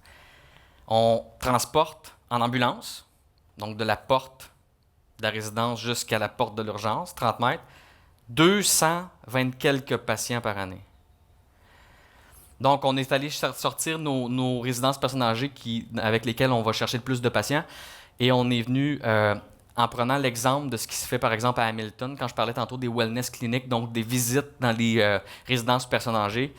On transporte en ambulance, donc de la porte de la résidence jusqu'à la porte de l'urgence, 30 mètres, 220 quelques patients par année. Donc, on est allé sortir nos résidences personnes âgées avec lesquelles on va chercher le plus de patients. Et on est venu, en prenant l'exemple de ce qui se fait, par exemple, à Hamilton, quand je parlais tantôt des wellness cliniques, donc des visites dans les résidences personnes âgées,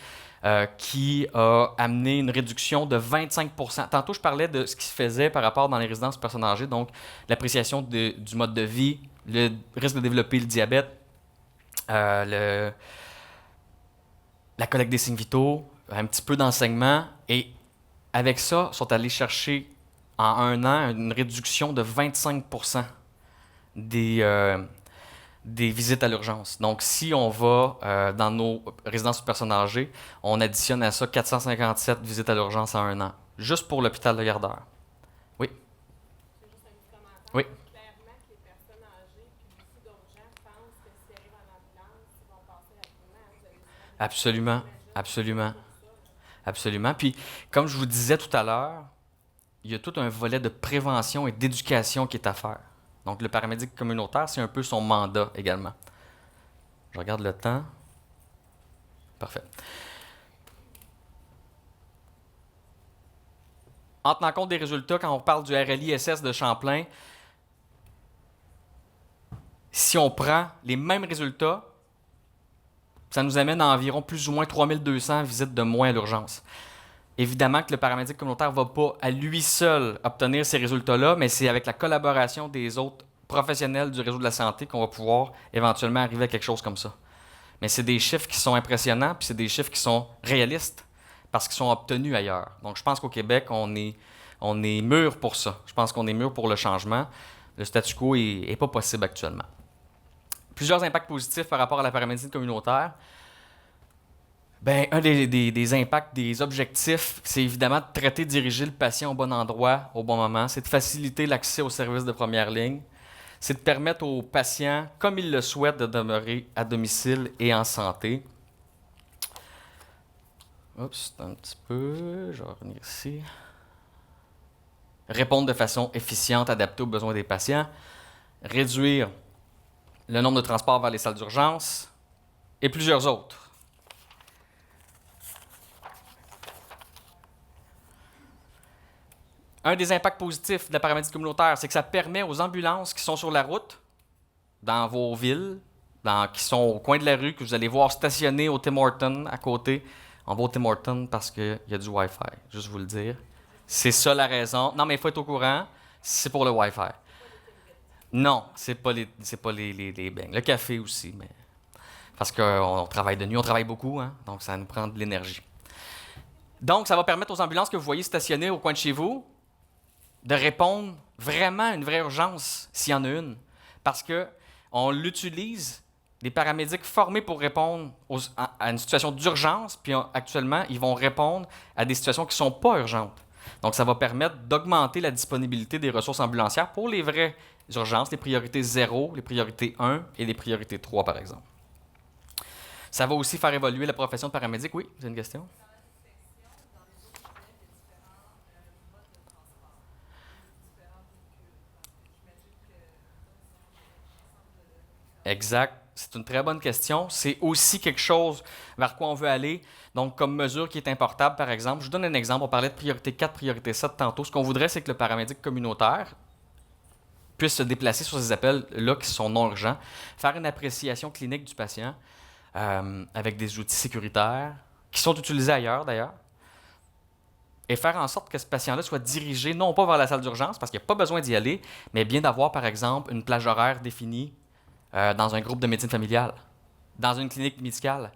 qui a amené une réduction de 25%. Tantôt, je parlais de ce qui se faisait par rapport dans les résidences personnes âgées, donc l'appréciation du mode de vie, le risque de développer le diabète, la collecte des signes vitaux, un petit peu d'enseignement. Et avec ça, ils sont allés chercher en un an une réduction de 25% des visites à l'urgence. Donc, si on va dans nos résidences de personnes âgées, on additionne à ça 457 visites à l'urgence en un an, juste pour l'hôpital de Gardeur. Oui? C'est juste un petit commentaire. Oui. Clairement que les personnes âgées puis beaucoup d'autres gens pensent que s'ils arrivent en ambulance, ils vont passer rapidement. Vous avez souvent Absolument. Absolument. Absolument. Puis, comme je vous disais tout à l'heure, il y a tout un volet de prévention et d'éducation qui est à faire. Donc, le paramédic communautaire, c'est un peu son mandat également. Je regarde le temps. Parfait. En tenant compte des résultats, quand on parle du RLI-SS de Champlain, si on prend les mêmes résultats, ça nous amène à environ plus ou moins 3200 visites de moins à l'urgence. Évidemment que le paramédic communautaire ne va pas à lui seul obtenir ces résultats-là, mais c'est avec la collaboration des autres professionnels du réseau de la santé qu'on va pouvoir éventuellement arriver à quelque chose comme ça. Mais c'est des chiffres qui sont impressionnants, puis c'est des chiffres qui sont réalistes, parce qu'ils sont obtenus ailleurs. Donc je pense qu'au Québec, on est mûr pour ça. Je pense qu'on est mûr pour le changement. Le statu quo n'est pas possible actuellement. Plusieurs impacts positifs par rapport à la paramédecine communautaire. Ben, un des impacts, des objectifs, c'est évidemment de traiter, diriger le patient au bon endroit, au bon moment. C'est de faciliter l'accès aux services de première ligne. C'est de permettre aux patients, comme ils le souhaitent, de demeurer à domicile et en santé. Oups, un petit peu. Je vais revenir ici. Répondre de façon efficiente, adaptée aux besoins des patients. Réduire le nombre de transports vers les salles d'urgence. Et plusieurs autres. Un des impacts positifs de la paramédecine communautaire, c'est que ça permet aux ambulances qui sont sur la route, dans vos villes, qui sont au coin de la rue, que vous allez voir stationner au Tim Hortons à côté. On va au Tim Hortons parce qu'il y a du Wi-Fi, juste vous le dire. C'est ça la raison. Non, mais il faut être au courant, c'est pour le Wi-Fi. Non, c'est pas les beignes. Le café aussi, mais parce qu'on travaille de nuit, on travaille beaucoup, hein, donc ça nous prend de l'énergie. Donc, ça va permettre aux ambulances que vous voyez stationner au coin de chez vous de répondre vraiment à une vraie urgence, s'il y en a une. Parce qu'on l'utilise, des paramédics formés pour répondre à une situation d'urgence, puis actuellement, ils vont répondre à des situations qui ne sont pas urgentes. Donc, ça va permettre d'augmenter la disponibilité des ressources ambulancières pour les vraies urgences, les priorités 0, les priorités 1 et les priorités 3, par exemple. Ça va aussi faire évoluer la profession de paramédic. Oui, vous avez une question? Exact. C'est une très bonne question. C'est aussi quelque chose vers quoi on veut aller. Donc, comme mesure qui est importable, par exemple, je vous donne un exemple. On parlait de priorité 4, priorité 7 tantôt. Ce qu'on voudrait, c'est que le paramédic communautaire puisse se déplacer sur ces appels-là qui sont non urgents, faire une appréciation clinique du patient avec des outils sécuritaires qui sont utilisés ailleurs, d'ailleurs, et faire en sorte que ce patient-là soit dirigé non pas vers la salle d'urgence, parce qu'il n'y a pas besoin d'y aller, mais bien d'avoir, par exemple, une plage horaire définie dans un groupe de médecine familiale, dans une clinique médicale.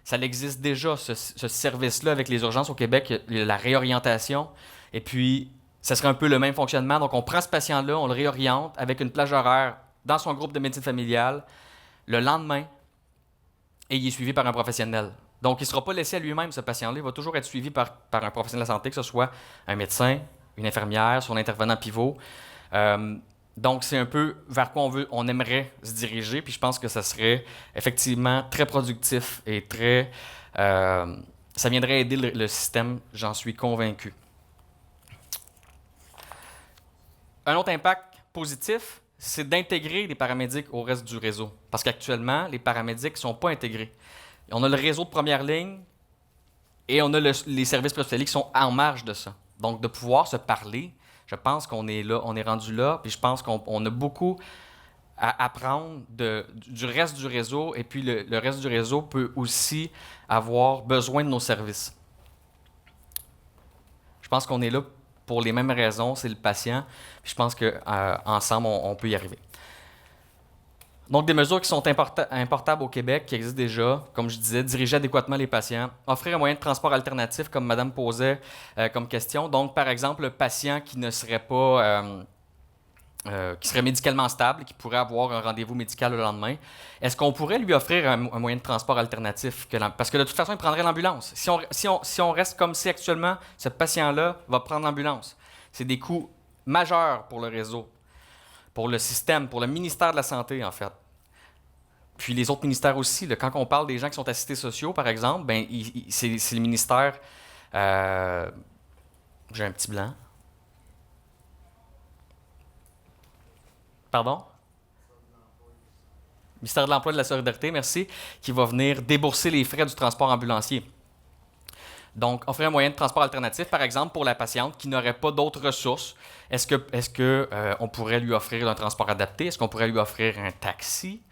Ça existe déjà, ce service-là avec les urgences au Québec, la réorientation, et puis ça serait un peu le même fonctionnement. Donc, on prend ce patient-là, on le réoriente avec une plage horaire dans son groupe de médecine familiale le lendemain, et il est suivi par un professionnel. Donc, il ne sera pas laissé à lui-même, ce patient-là. Il va toujours être suivi par un professionnel de la santé, que ce soit un médecin, une infirmière, son intervenant pivot. Donc, c'est un peu vers quoi on aimerait se diriger. Puis je pense que ça serait effectivement très productif et très... ça viendrait aider le système, j'en suis convaincu. Un autre impact positif, c'est d'intégrer les paramédics au reste du réseau. Parce qu'actuellement, les paramédics ne sont pas intégrés. On a le réseau de première ligne et on a les services préhospitaliers qui sont en marge de ça. Donc, de pouvoir se parler, je pense qu'on est là, on est rendu là, puis je pense qu'on a beaucoup à apprendre du reste du réseau, et puis le reste du réseau peut aussi avoir besoin de nos services. Je pense qu'on est là pour les mêmes raisons, c'est le patient, puis je pense qu'ensemble, on peut y arriver. Donc, des mesures qui sont importables au Québec, qui existent déjà, comme je disais, diriger adéquatement les patients, offrir un moyen de transport alternatif, comme Madame posait comme question. Donc, par exemple, le patient qui ne serait pas, qui serait médicalement stable, qui pourrait avoir un rendez-vous médical le lendemain, est-ce qu'on pourrait lui offrir un moyen de transport alternatif? Parce que de toute façon, il prendrait l'ambulance. Si on reste comme si actuellement, ce patient-là va prendre l'ambulance, c'est des coûts majeurs pour le réseau, pour le système, pour le ministère de la Santé, en fait. Puis les autres ministères aussi. Là, quand on parle des gens qui sont assistés sociaux, par exemple, ben, c'est le ministère... j'ai un petit blanc. Pardon? Ministère de l'Emploi et de la Solidarité, merci, qui va venir débourser les frais du transport ambulancier. Donc, offrir un moyen de transport alternatif, par exemple, pour la patiente qui n'aurait pas d'autres ressources. Est-ce que on pourrait lui offrir un transport adapté? Est-ce qu'on pourrait lui offrir un taxi?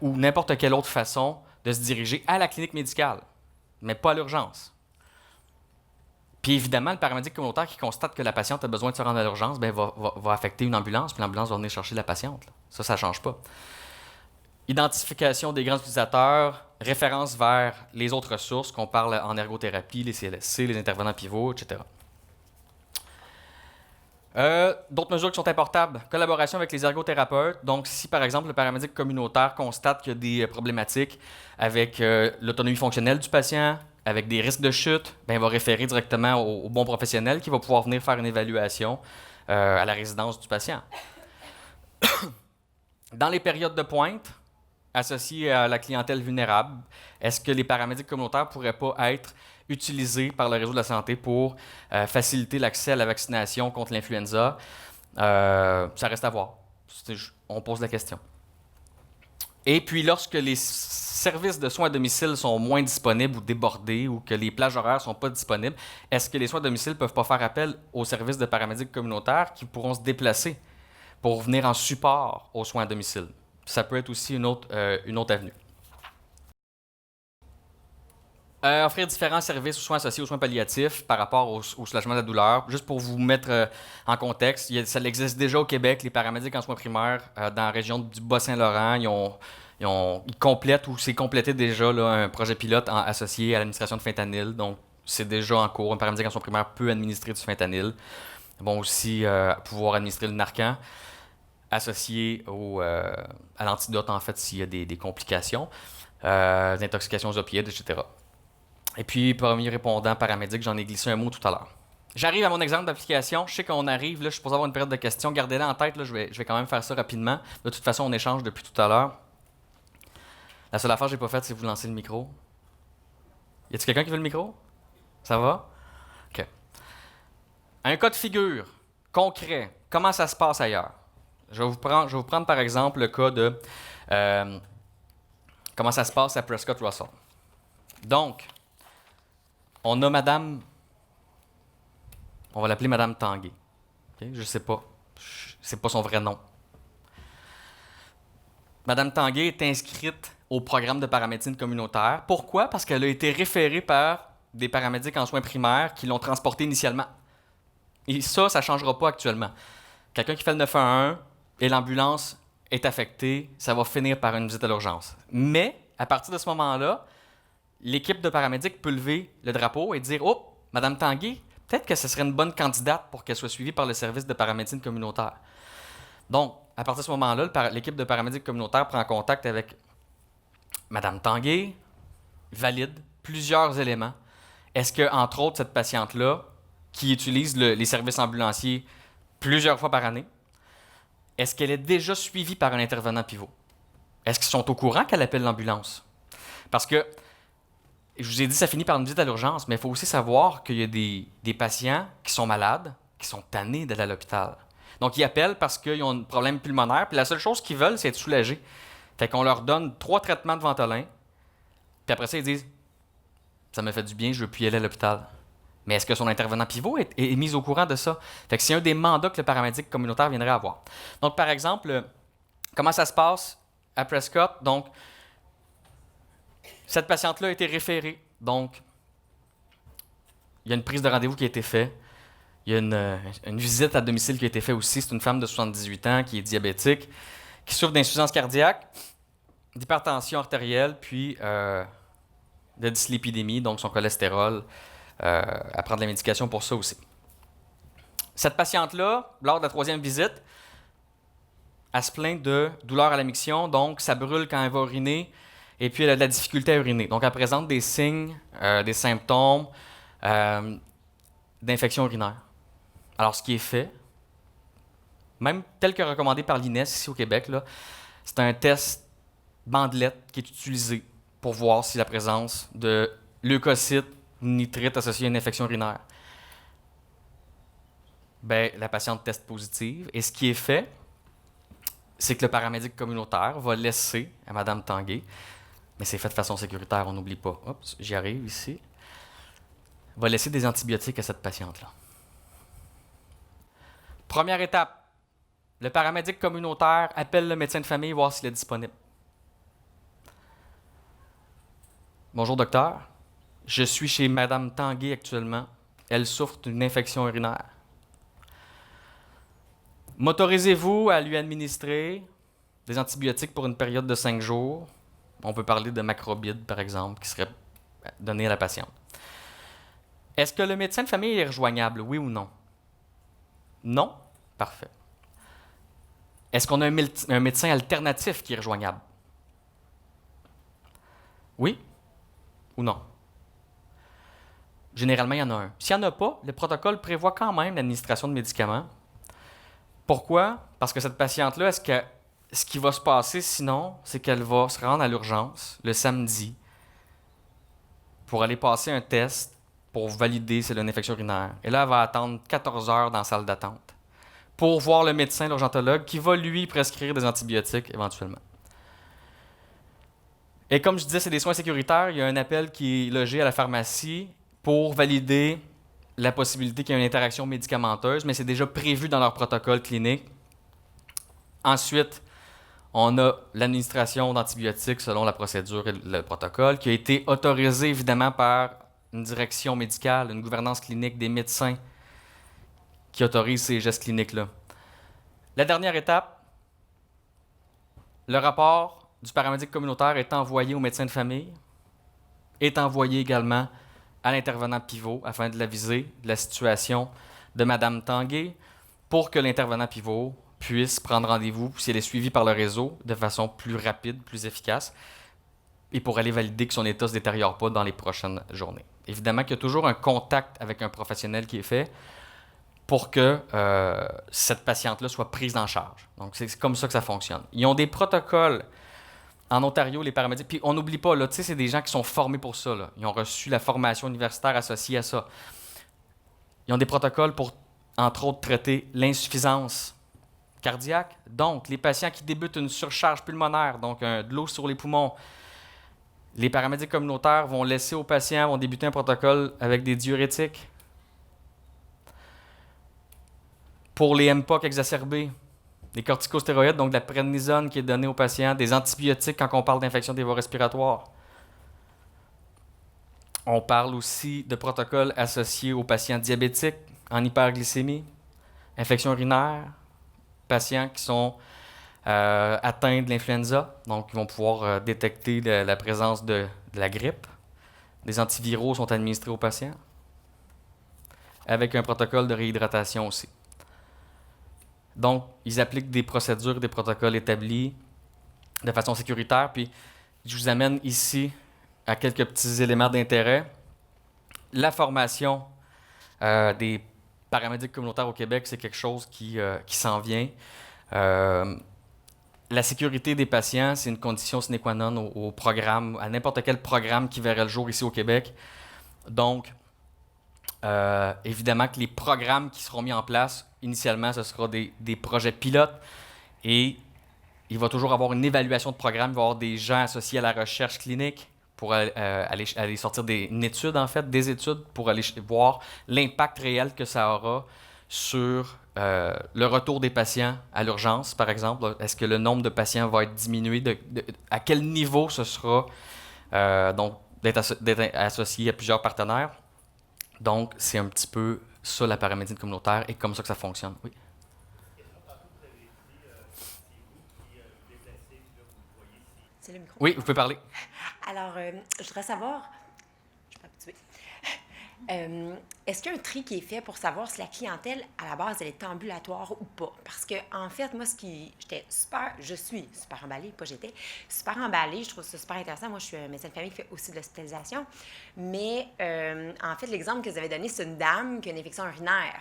Ou n'importe quelle autre façon de se diriger à la clinique médicale, mais pas à l'urgence. Puis évidemment, le paramédic communautaire qui constate que la patiente a besoin de se rendre à l'urgence, ben, va affecter une ambulance, puis l'ambulance va venir chercher la patiente. Là. Ça ne change pas. Identification des grands utilisateurs, référence vers les autres ressources, qu'on parle en ergothérapie, les CLSC, les intervenants pivots, etc. D'autres mesures qui sont importables, collaboration avec les ergothérapeutes. Donc, si par exemple le paramédic communautaire constate qu'il y a des problématiques avec l'autonomie fonctionnelle du patient, avec des risques de chute, ben, il va référer directement au bon professionnel qui va pouvoir venir faire une évaluation à la résidence du patient. Dans les périodes de pointe, associées à la clientèle vulnérable, est-ce que les paramédics communautaires ne pourraient pas être utilisés par le réseau de la santé pour faciliter l'accès à la vaccination contre l'influenza? Ça reste à voir. On pose la question. Et puis, lorsque les services de soins à domicile sont moins disponibles ou débordés ou que les plages horaires ne sont pas disponibles, est-ce que les soins à domicile ne peuvent pas faire appel aux services de paramédics communautaires qui pourront se déplacer pour venir en support aux soins à domicile? Ça peut être aussi une autre avenue. Offrir différents services aux soins associés aux soins palliatifs par rapport au soulagement de la douleur. Juste pour vous mettre en contexte, ça existe déjà au Québec, les paramédics en soins primaires dans la région du Bas-Saint-Laurent. Ils complètent ou c'est complété déjà là, un projet pilote associé à l'administration de fentanyl. Donc, c'est déjà en cours. Un paramédic en soins primaires peut administrer du fentanyl. Bon, aussi pouvoir administrer le Narcan associé à l'antidote, en fait, s'il y a des complications, des intoxications aux opioïdes, etc. Et puis, premier répondant paramédic, j'en ai glissé un mot tout à l'heure. J'arrive à mon exemple d'application. Je sais qu'on arrive, là, je suis supposé avoir une période de questions. Gardez-la en tête, là, je vais quand même faire ça rapidement. De toute façon, on échange depuis tout à l'heure. La seule affaire que je n'ai pas faite, c'est vous lancer le micro. Y a-t-il quelqu'un qui veut le micro? Ça va? OK. Un cas de figure concret. Comment ça se passe ailleurs? Je vais vous prendre par exemple le cas de comment ça se passe à Prescott Russell. Donc, on a Madame, on va l'appeler Madame Tanguay. Okay? Je ne sais pas, c'est pas son vrai nom. Madame Tanguay est inscrite au programme de paramédecine communautaire. Pourquoi? Parce qu'elle a été référée par des paramédics en soins primaires qui l'ont transporté initialement. Et ça ne changera pas actuellement. Quelqu'un qui fait le 911 et l'ambulance est affectée, ça va finir par une visite à l'urgence. Mais, à partir de ce moment-là, l'équipe de paramédics peut lever le drapeau et dire « Oh, Madame Tanguay, peut-être que ce serait une bonne candidate pour qu'elle soit suivie par le service de paramédecine communautaire. » Donc, à partir de ce moment-là, l'équipe de paramédics communautaire prend contact avec Madame Tanguay, valide plusieurs éléments. Est-ce que, entre autres, cette patiente-là, qui utilise les services ambulanciers plusieurs fois par année, est-ce qu'elle est déjà suivie par un intervenant pivot? Est-ce qu'ils sont au courant qu'elle appelle l'ambulance? Parce que, je vous ai dit, ça finit par une visite à l'urgence, mais il faut aussi savoir qu'il y a des patients qui sont malades, qui sont tannés d'aller à l'hôpital. Donc, ils appellent parce qu'ils ont un problème pulmonaire, puis la seule chose qu'ils veulent, c'est être soulagés. Fait qu'on leur donne 3 traitements de Ventolin, puis après ça, ils disent « Ça me fait du bien, je ne veux plus y aller à l'hôpital. » Mais est-ce que son intervenant pivot est mis au courant de ça? Fait que c'est un des mandats que le paramédic communautaire viendrait avoir. Donc, par exemple, comment ça se passe à Prescott? Donc, cette patiente-là a été référée. Donc, il y a une prise de rendez-vous qui a été faite. Il y a une visite à domicile qui a été faite aussi. C'est une femme de 78 ans qui est diabétique, qui souffre d'insuffisance cardiaque, d'hypertension artérielle, puis de dyslipidémie, donc son cholestérol. Elle prend de la médication pour ça aussi. Cette patiente-là, lors de la 3e visite, elle se plaint de douleur à la miction, donc ça brûle quand elle va uriner, et puis elle a de la difficulté à uriner. Donc elle présente des signes, des symptômes d'infection urinaire. Alors ce qui est fait, même tel que recommandé par l'INES ici au Québec, là, c'est un test bandelette qui est utilisé pour voir si la présence de leucocytes nitrite associée à une infection urinaire. Ben, la patiente teste positive. Et ce qui est fait, c'est que le paramédic communautaire va laisser à Mme Tanguay, mais c'est fait de façon sécuritaire, on n'oublie pas. Oups, j'y arrive ici. Va laisser des antibiotiques à cette patiente-là. Première étape, le paramédic communautaire appelle le médecin de famille voir s'il est disponible. Bonjour docteur. Je suis chez Mme Tanguay actuellement. Elle souffre d'une infection urinaire. M'autorisez-vous à lui administrer des antibiotiques pour une période de 5 jours? On peut parler de macrobide, par exemple, qui serait donné à la patiente. Est-ce que le médecin de famille est rejoignable, oui ou non? Non? Parfait. Est-ce qu'on a un médecin alternatif qui est rejoignable? Oui ou non? Généralement, il y en a un. S'il n'y en a pas, le protocole prévoit quand même l'administration de médicaments. Pourquoi? Parce que cette patiente-là, ce qui va se passer sinon, c'est qu'elle va se rendre à l'urgence le samedi pour aller passer un test pour valider si elle a une infection urinaire. Et là, elle va attendre 14 heures dans la salle d'attente pour voir le médecin, l'urgentologue, qui va lui prescrire des antibiotiques éventuellement. Et comme je disais, c'est des soins sécuritaires. Il y a un appel qui est logé à la pharmacie pour valider la possibilité qu'il y ait une interaction médicamenteuse, mais c'est déjà prévu dans leur protocole clinique. Ensuite, on a l'administration d'antibiotiques selon la procédure et le protocole, qui a été autorisé évidemment par une direction médicale, une gouvernance clinique des médecins qui autorisent ces gestes cliniques-là. La dernière étape, le rapport du paramédic communautaire est envoyé au médecin de famille, est envoyé également à l'intervenant pivot afin de l'aviser de la situation de Mme Tanguay pour que l'intervenant pivot puisse prendre rendez-vous si elle est suivie par le réseau de façon plus rapide, plus efficace et pour aller valider que son état ne se détériore pas dans les prochaines journées. Évidemment qu'il y a toujours un contact avec un professionnel qui est fait pour que cette patiente-là soit prise en charge. Donc, c'est comme ça que ça fonctionne. Ils ont des protocoles. En Ontario, les paramédics, puis on n'oublie pas, là, tu sais, c'est des gens qui sont formés pour ça. Là. Ils ont reçu la formation universitaire associée à ça. Ils ont des protocoles pour, entre autres, traiter l'insuffisance cardiaque. Donc, les patients qui débutent une surcharge pulmonaire, donc de l'eau sur les poumons, les paramédics communautaires vont laisser aux patients, vont débuter un protocole avec des diurétiques. Pour les MPOC exacerbés, des corticostéroïdes, donc de la prednisone qui est donnée aux patients, des antibiotiques quand on parle d'infection des voies respiratoires. On parle aussi de protocoles associés aux patients diabétiques en hyperglycémie, infection urinaire, patients qui sont atteints de l'influenza, donc ils vont pouvoir détecter la présence de la grippe. Des antiviraux sont administrés aux patients, avec un protocole de réhydratation aussi. Donc, ils appliquent des procédures, des protocoles établis de façon sécuritaire, puis je vous amène ici à quelques petits éléments d'intérêt. La formation des paramédics communautaires au Québec, c'est quelque chose qui s'en vient. La sécurité des patients, c'est une condition sine qua non au programme, à n'importe quel programme qui verrait le jour ici au Québec. Donc, évidemment que les programmes qui seront mis en place, initialement, ce sera des projets pilotes et il va toujours avoir une évaluation de programme. Il va y avoir des gens associés à la recherche clinique pour aller sortir une étude, en fait, des études pour aller voir l'impact réel que ça aura sur le retour des patients à l'urgence, par exemple. Est-ce que le nombre de patients va être diminué? À quel niveau ce sera? Donc, d'être associé à plusieurs partenaires. Donc, c'est un petit peu ça, la paramédecine communautaire, et comme ça que ça fonctionne. Oui. C'est le micro. Oui, vous pouvez parler. Alors, je voudrais savoir, je suis pas habituée, est-ce qu'il y a un tri qui est fait pour savoir si la clientèle, à la base, elle est ambulatoire ou pas? Parce que, en fait, moi, je suis super emballée, pas j'étais, super emballée, je trouve ça super intéressant. Moi, je suis un médecin de famille qui fait aussi de l'hospitalisation. Mais, en fait, l'exemple que vous avez donné, c'est une dame qui a une infection urinaire.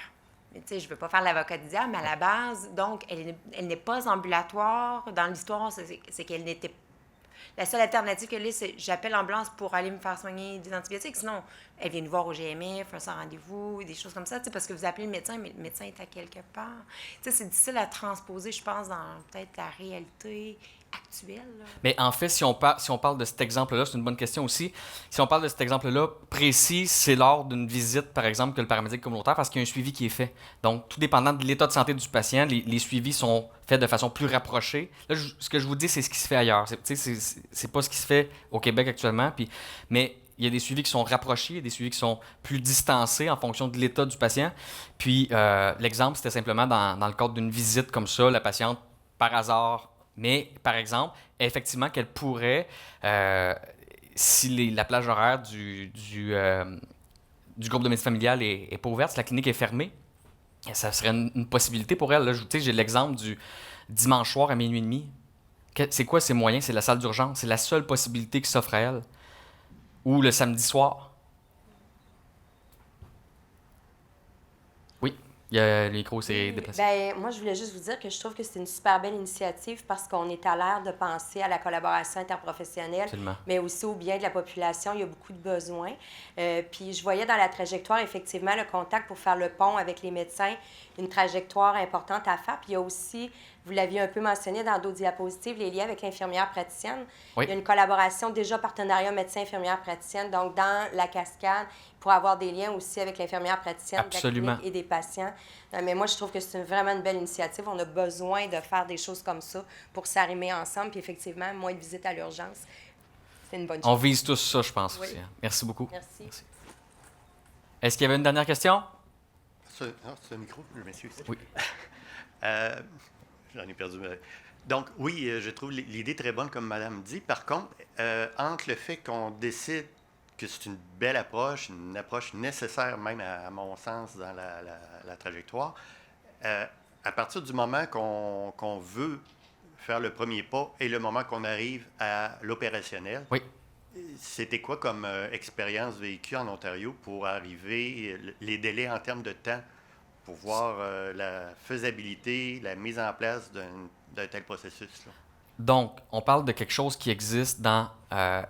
Mais tu sais, je ne veux pas faire l'avocat du diable, mais à la base, donc, elle n'est pas ambulatoire. Dans l'histoire, c'est qu'elle n'était. La seule alternative qu'elle a, c'est j'appelle l'ambulance pour aller me faire soigner des antibiotiques. Sinon, elle vient nous voir au GMF, un rendez-vous, des choses comme ça, parce que vous appelez le médecin, mais le médecin est à quelque part. C'est difficile à transposer, je pense, dans peut-être la réalité actuelle. Là. Mais en fait, si on parle de cet exemple-là, c'est une bonne question aussi. Si on parle de cet exemple-là précis, c'est lors d'une visite, par exemple, que le paramédic communautaire, parce qu'il y a un suivi qui est fait. Donc, tout dépendant de l'état de santé du patient, les suivis sont faits de façon plus rapprochée. Là, ce que je vous dis, c'est ce qui se fait ailleurs. C'est pas ce qui se fait au Québec actuellement. Mais il y a des suivis qui sont rapprochés, il y a des suivis qui sont plus distancés en fonction de l'état du patient. Puis, l'exemple, c'était simplement dans le cadre d'une visite comme ça, la patiente, par hasard, mais, par exemple, effectivement, qu'elle pourrait, si la plage horaire du groupe de médecine familiale n'est pas ouverte, si la clinique est fermée, ça serait une possibilité pour elle. Là, j'ai l'exemple du dimanche soir à minuit et demi. C'est quoi ces moyens? C'est la salle d'urgence. C'est la seule possibilité qui s'offre à elle. Ou le samedi soir. Le micro s'est déplacé. Ben, moi, je voulais juste vous dire que je trouve que c'est une super belle initiative parce qu'on est à l'ère de penser à la collaboration interprofessionnelle, Absolument. mais aussi au bien de la population. Il y a beaucoup de besoins. Puis je voyais dans la trajectoire, effectivement, le contact pour faire le pont avec les médecins, une trajectoire importante à faire. Puis il y a aussi, vous l'aviez un peu mentionné dans d'autres diapositives, les liens avec l'infirmière praticienne. Oui. Il y a une collaboration, déjà partenariat médecin-infirmière praticienne. Donc, dans la cascade, pour avoir des liens aussi avec l'infirmière praticienne, de la clinique et des patients. Mais moi, je trouve que c'est vraiment une belle initiative. On a besoin de faire des choses comme ça pour s'arrimer ensemble. Puis effectivement, moins de visites à l'urgence, c'est une bonne chose. On vise tous ça, je pense, Oui. aussi. Merci beaucoup. Merci. Est-ce qu'il y avait une dernière question? Ce micro, je m'excuse. Oui. J'en ai perdu. Donc, oui, je trouve l'idée très bonne, comme Madame dit. Par contre, entre le fait qu'on décide que c'est une belle approche, une approche nécessaire même à mon sens dans la trajectoire, à partir du moment qu'on veut faire le premier pas et le moment qu'on arrive à l'opérationnel, Oui. c'était quoi comme expérience vécue en Ontario pour arriver, les délais en termes de temps, pour voir la faisabilité, la mise en place d'un tel processus-là? Donc, on parle de quelque chose qui existe dans...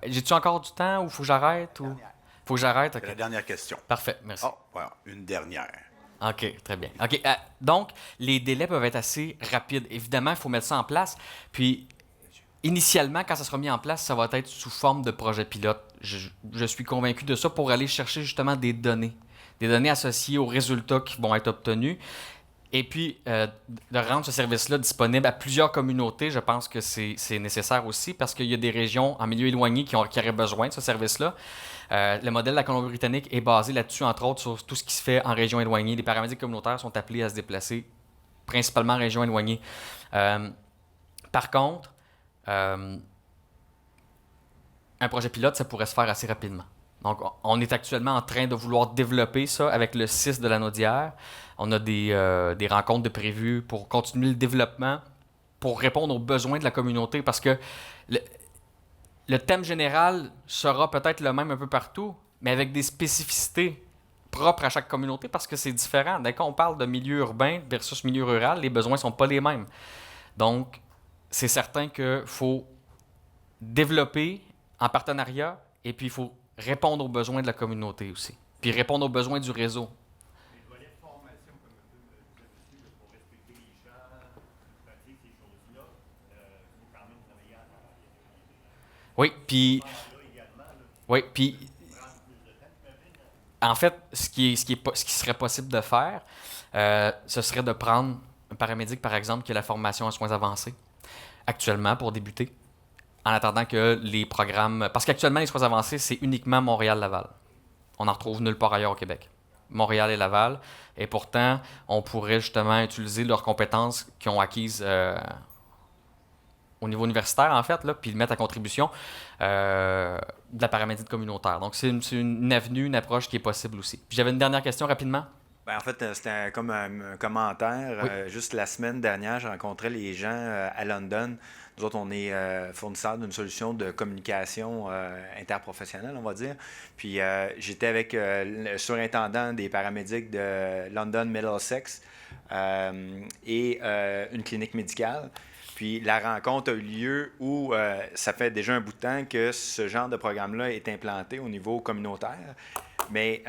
J'ai-tu encore du temps ou faut que j'arrête? Ou... Faut que j'arrête? C'est la dernière question. Parfait, merci. Oh, voilà, une dernière. OK, très bien. OK, donc, les délais peuvent être assez rapides. Évidemment, il faut mettre ça en place. Puis, initialement, quand ça sera mis en place, ça va être sous forme de projet pilote. Je suis convaincu de ça pour aller chercher justement des données associées aux résultats qui vont être obtenus. Et puis, de rendre ce service-là disponible à plusieurs communautés, je pense que c'est nécessaire aussi parce qu'il y a des régions en milieu éloigné qui auraient besoin de ce service-là. Le modèle de la Colombie-Britannique est basé là-dessus, entre autres, sur tout ce qui se fait en région éloignée. Les paramédics communautaires sont appelés à se déplacer principalement en région éloignée. Par contre, un projet pilote, ça pourrait se faire assez rapidement. Donc, on est actuellement en train de vouloir développer ça avec le CIS de la Naudière. On a des rencontres de prévues pour continuer le développement, pour répondre aux besoins de la communauté, parce que le thème général sera peut-être le même un peu partout, mais avec des spécificités propres à chaque communauté, parce que c'est différent. Dès qu'on parle de milieu urbain versus milieu rural, les besoins ne sont pas les mêmes. Donc, c'est certain qu'il faut développer en partenariat, et puis il faut répondre aux besoins de la communauté aussi, puis répondre aux besoins du réseau. Les volets de formation, comme un peu vous avez dit, pour respecter les gens qui pratiquent ces choses-là, il faut quand même travailler à travers. Oui, puis... Oui, puis... En fait, ce qui serait possible de faire, ce serait de prendre un paramédic, par exemple, qui a la formation en soins avancés, actuellement, pour débuter, en attendant que les programmes... Parce qu'actuellement, les soins avancés, c'est uniquement Montréal-Laval. On n'en retrouve nulle part ailleurs au Québec. Montréal et Laval. Et pourtant, on pourrait justement utiliser leurs compétences qu'ils ont acquises au niveau universitaire, en fait, là, puis le mettre à contribution de la paramédicine communautaire. Donc, c'est une avenue, une approche qui est possible aussi. Puis j'avais une dernière question rapidement. En fait, c'était comme un commentaire. Oui. Juste la semaine dernière, j'ai rencontré les gens à London. Nous autres, on est fournisseurs d'une solution de communication interprofessionnelle, on va dire. Puis j'étais avec le surintendant des paramédics de London Middlesex et une clinique médicale. Puis la rencontre a eu lieu où ça fait déjà un bout de temps que ce genre de programme-là est implanté au niveau communautaire. Mais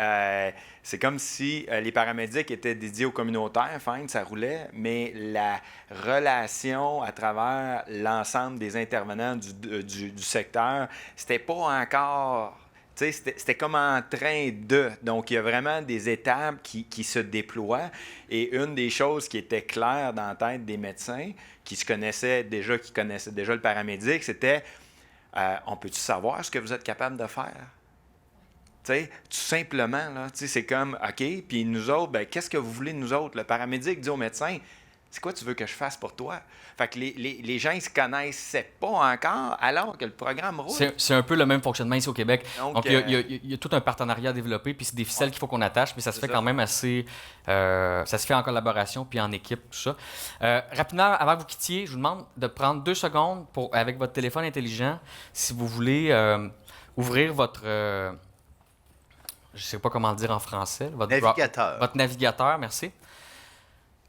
c'est comme si les paramédics étaient dédiés aux communautaires, fine, ça roulait, mais la relation à travers l'ensemble des intervenants du secteur, c'était pas encore... C'était comme en train de... Donc, il y a vraiment des étapes qui se déploient. Et une des choses qui était claire dans la tête des médecins qui connaissaient déjà le paramédic, c'était on peut-tu savoir ce que vous êtes capable de faire? T'sais, tout simplement, là, c'est comme, OK, puis nous autres, ben, qu'est-ce que vous voulez de nous autres? Le paramédic dit au médecin, c'est quoi tu veux que je fasse pour toi? Fait que les gens, ils ne se connaissaient pas encore alors que le programme roule. C'est un peu le même fonctionnement ici au Québec. Donc il y a tout un partenariat à développer, puis c'est des ficelles qu'il faut qu'on attache, mais ça se fait quand même assez... ça se fait en collaboration, puis en équipe, tout ça. Rapidement, avant que vous quittiez, je vous demande de prendre 2 secondes avec votre téléphone intelligent, si vous voulez ouvrir votre... je ne sais pas comment le dire en français. Votre navigateur. Votre navigateur, merci.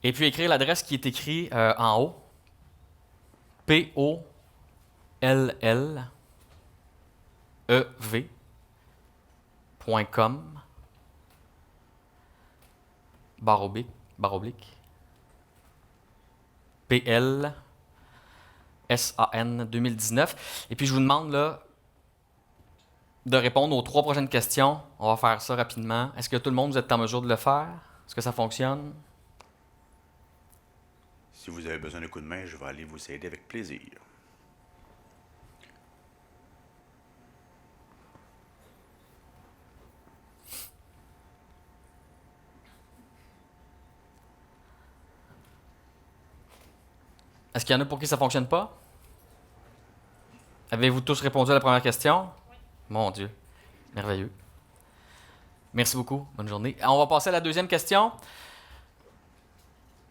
Et puis écrire l'adresse qui est écrite en haut. POLLEV.com // PLSAN 2019. Et puis je vous demande là de répondre aux 3 prochaines questions. On va faire ça rapidement. Est-ce que tout le monde, vous êtes en mesure de le faire? Est-ce que ça fonctionne? Si vous avez besoin d'un coup de main, je vais aller vous aider avec plaisir. Est-ce qu'il y en a pour qui ça ne fonctionne pas? Avez-vous tous répondu à la première question? Oui. Mon Dieu. Merveilleux. Merci beaucoup. Bonne journée. On va passer à la deuxième question.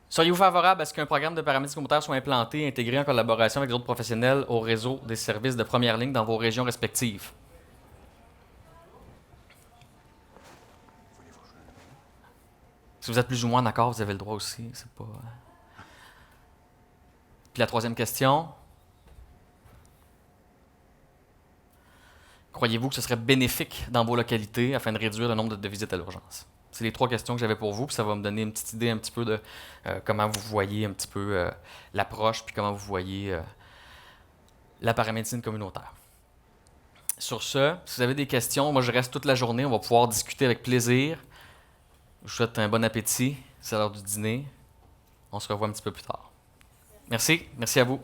Seriez-vous favorable à ce qu'un programme de paramédic communautaire soit implanté et intégré en collaboration avec les autres professionnels au réseau des services de première ligne dans vos régions respectives? Si vous êtes plus ou moins d'accord, vous avez le droit aussi. C'est pas... Puis la troisième question. Croyez-vous que ce serait bénéfique dans vos localités afin de réduire le nombre de visites à l'urgence? C'est les 3 questions que j'avais pour vous, puis ça va me donner une petite idée un petit peu de comment vous voyez un petit peu l'approche, puis comment vous voyez la paramédecine communautaire. Sur ce, si vous avez des questions, moi je reste toute la journée, on va pouvoir discuter avec plaisir. Je vous souhaite un bon appétit, c'est l'heure du dîner. on se revoit un petit peu plus tard. Merci. Merci à vous.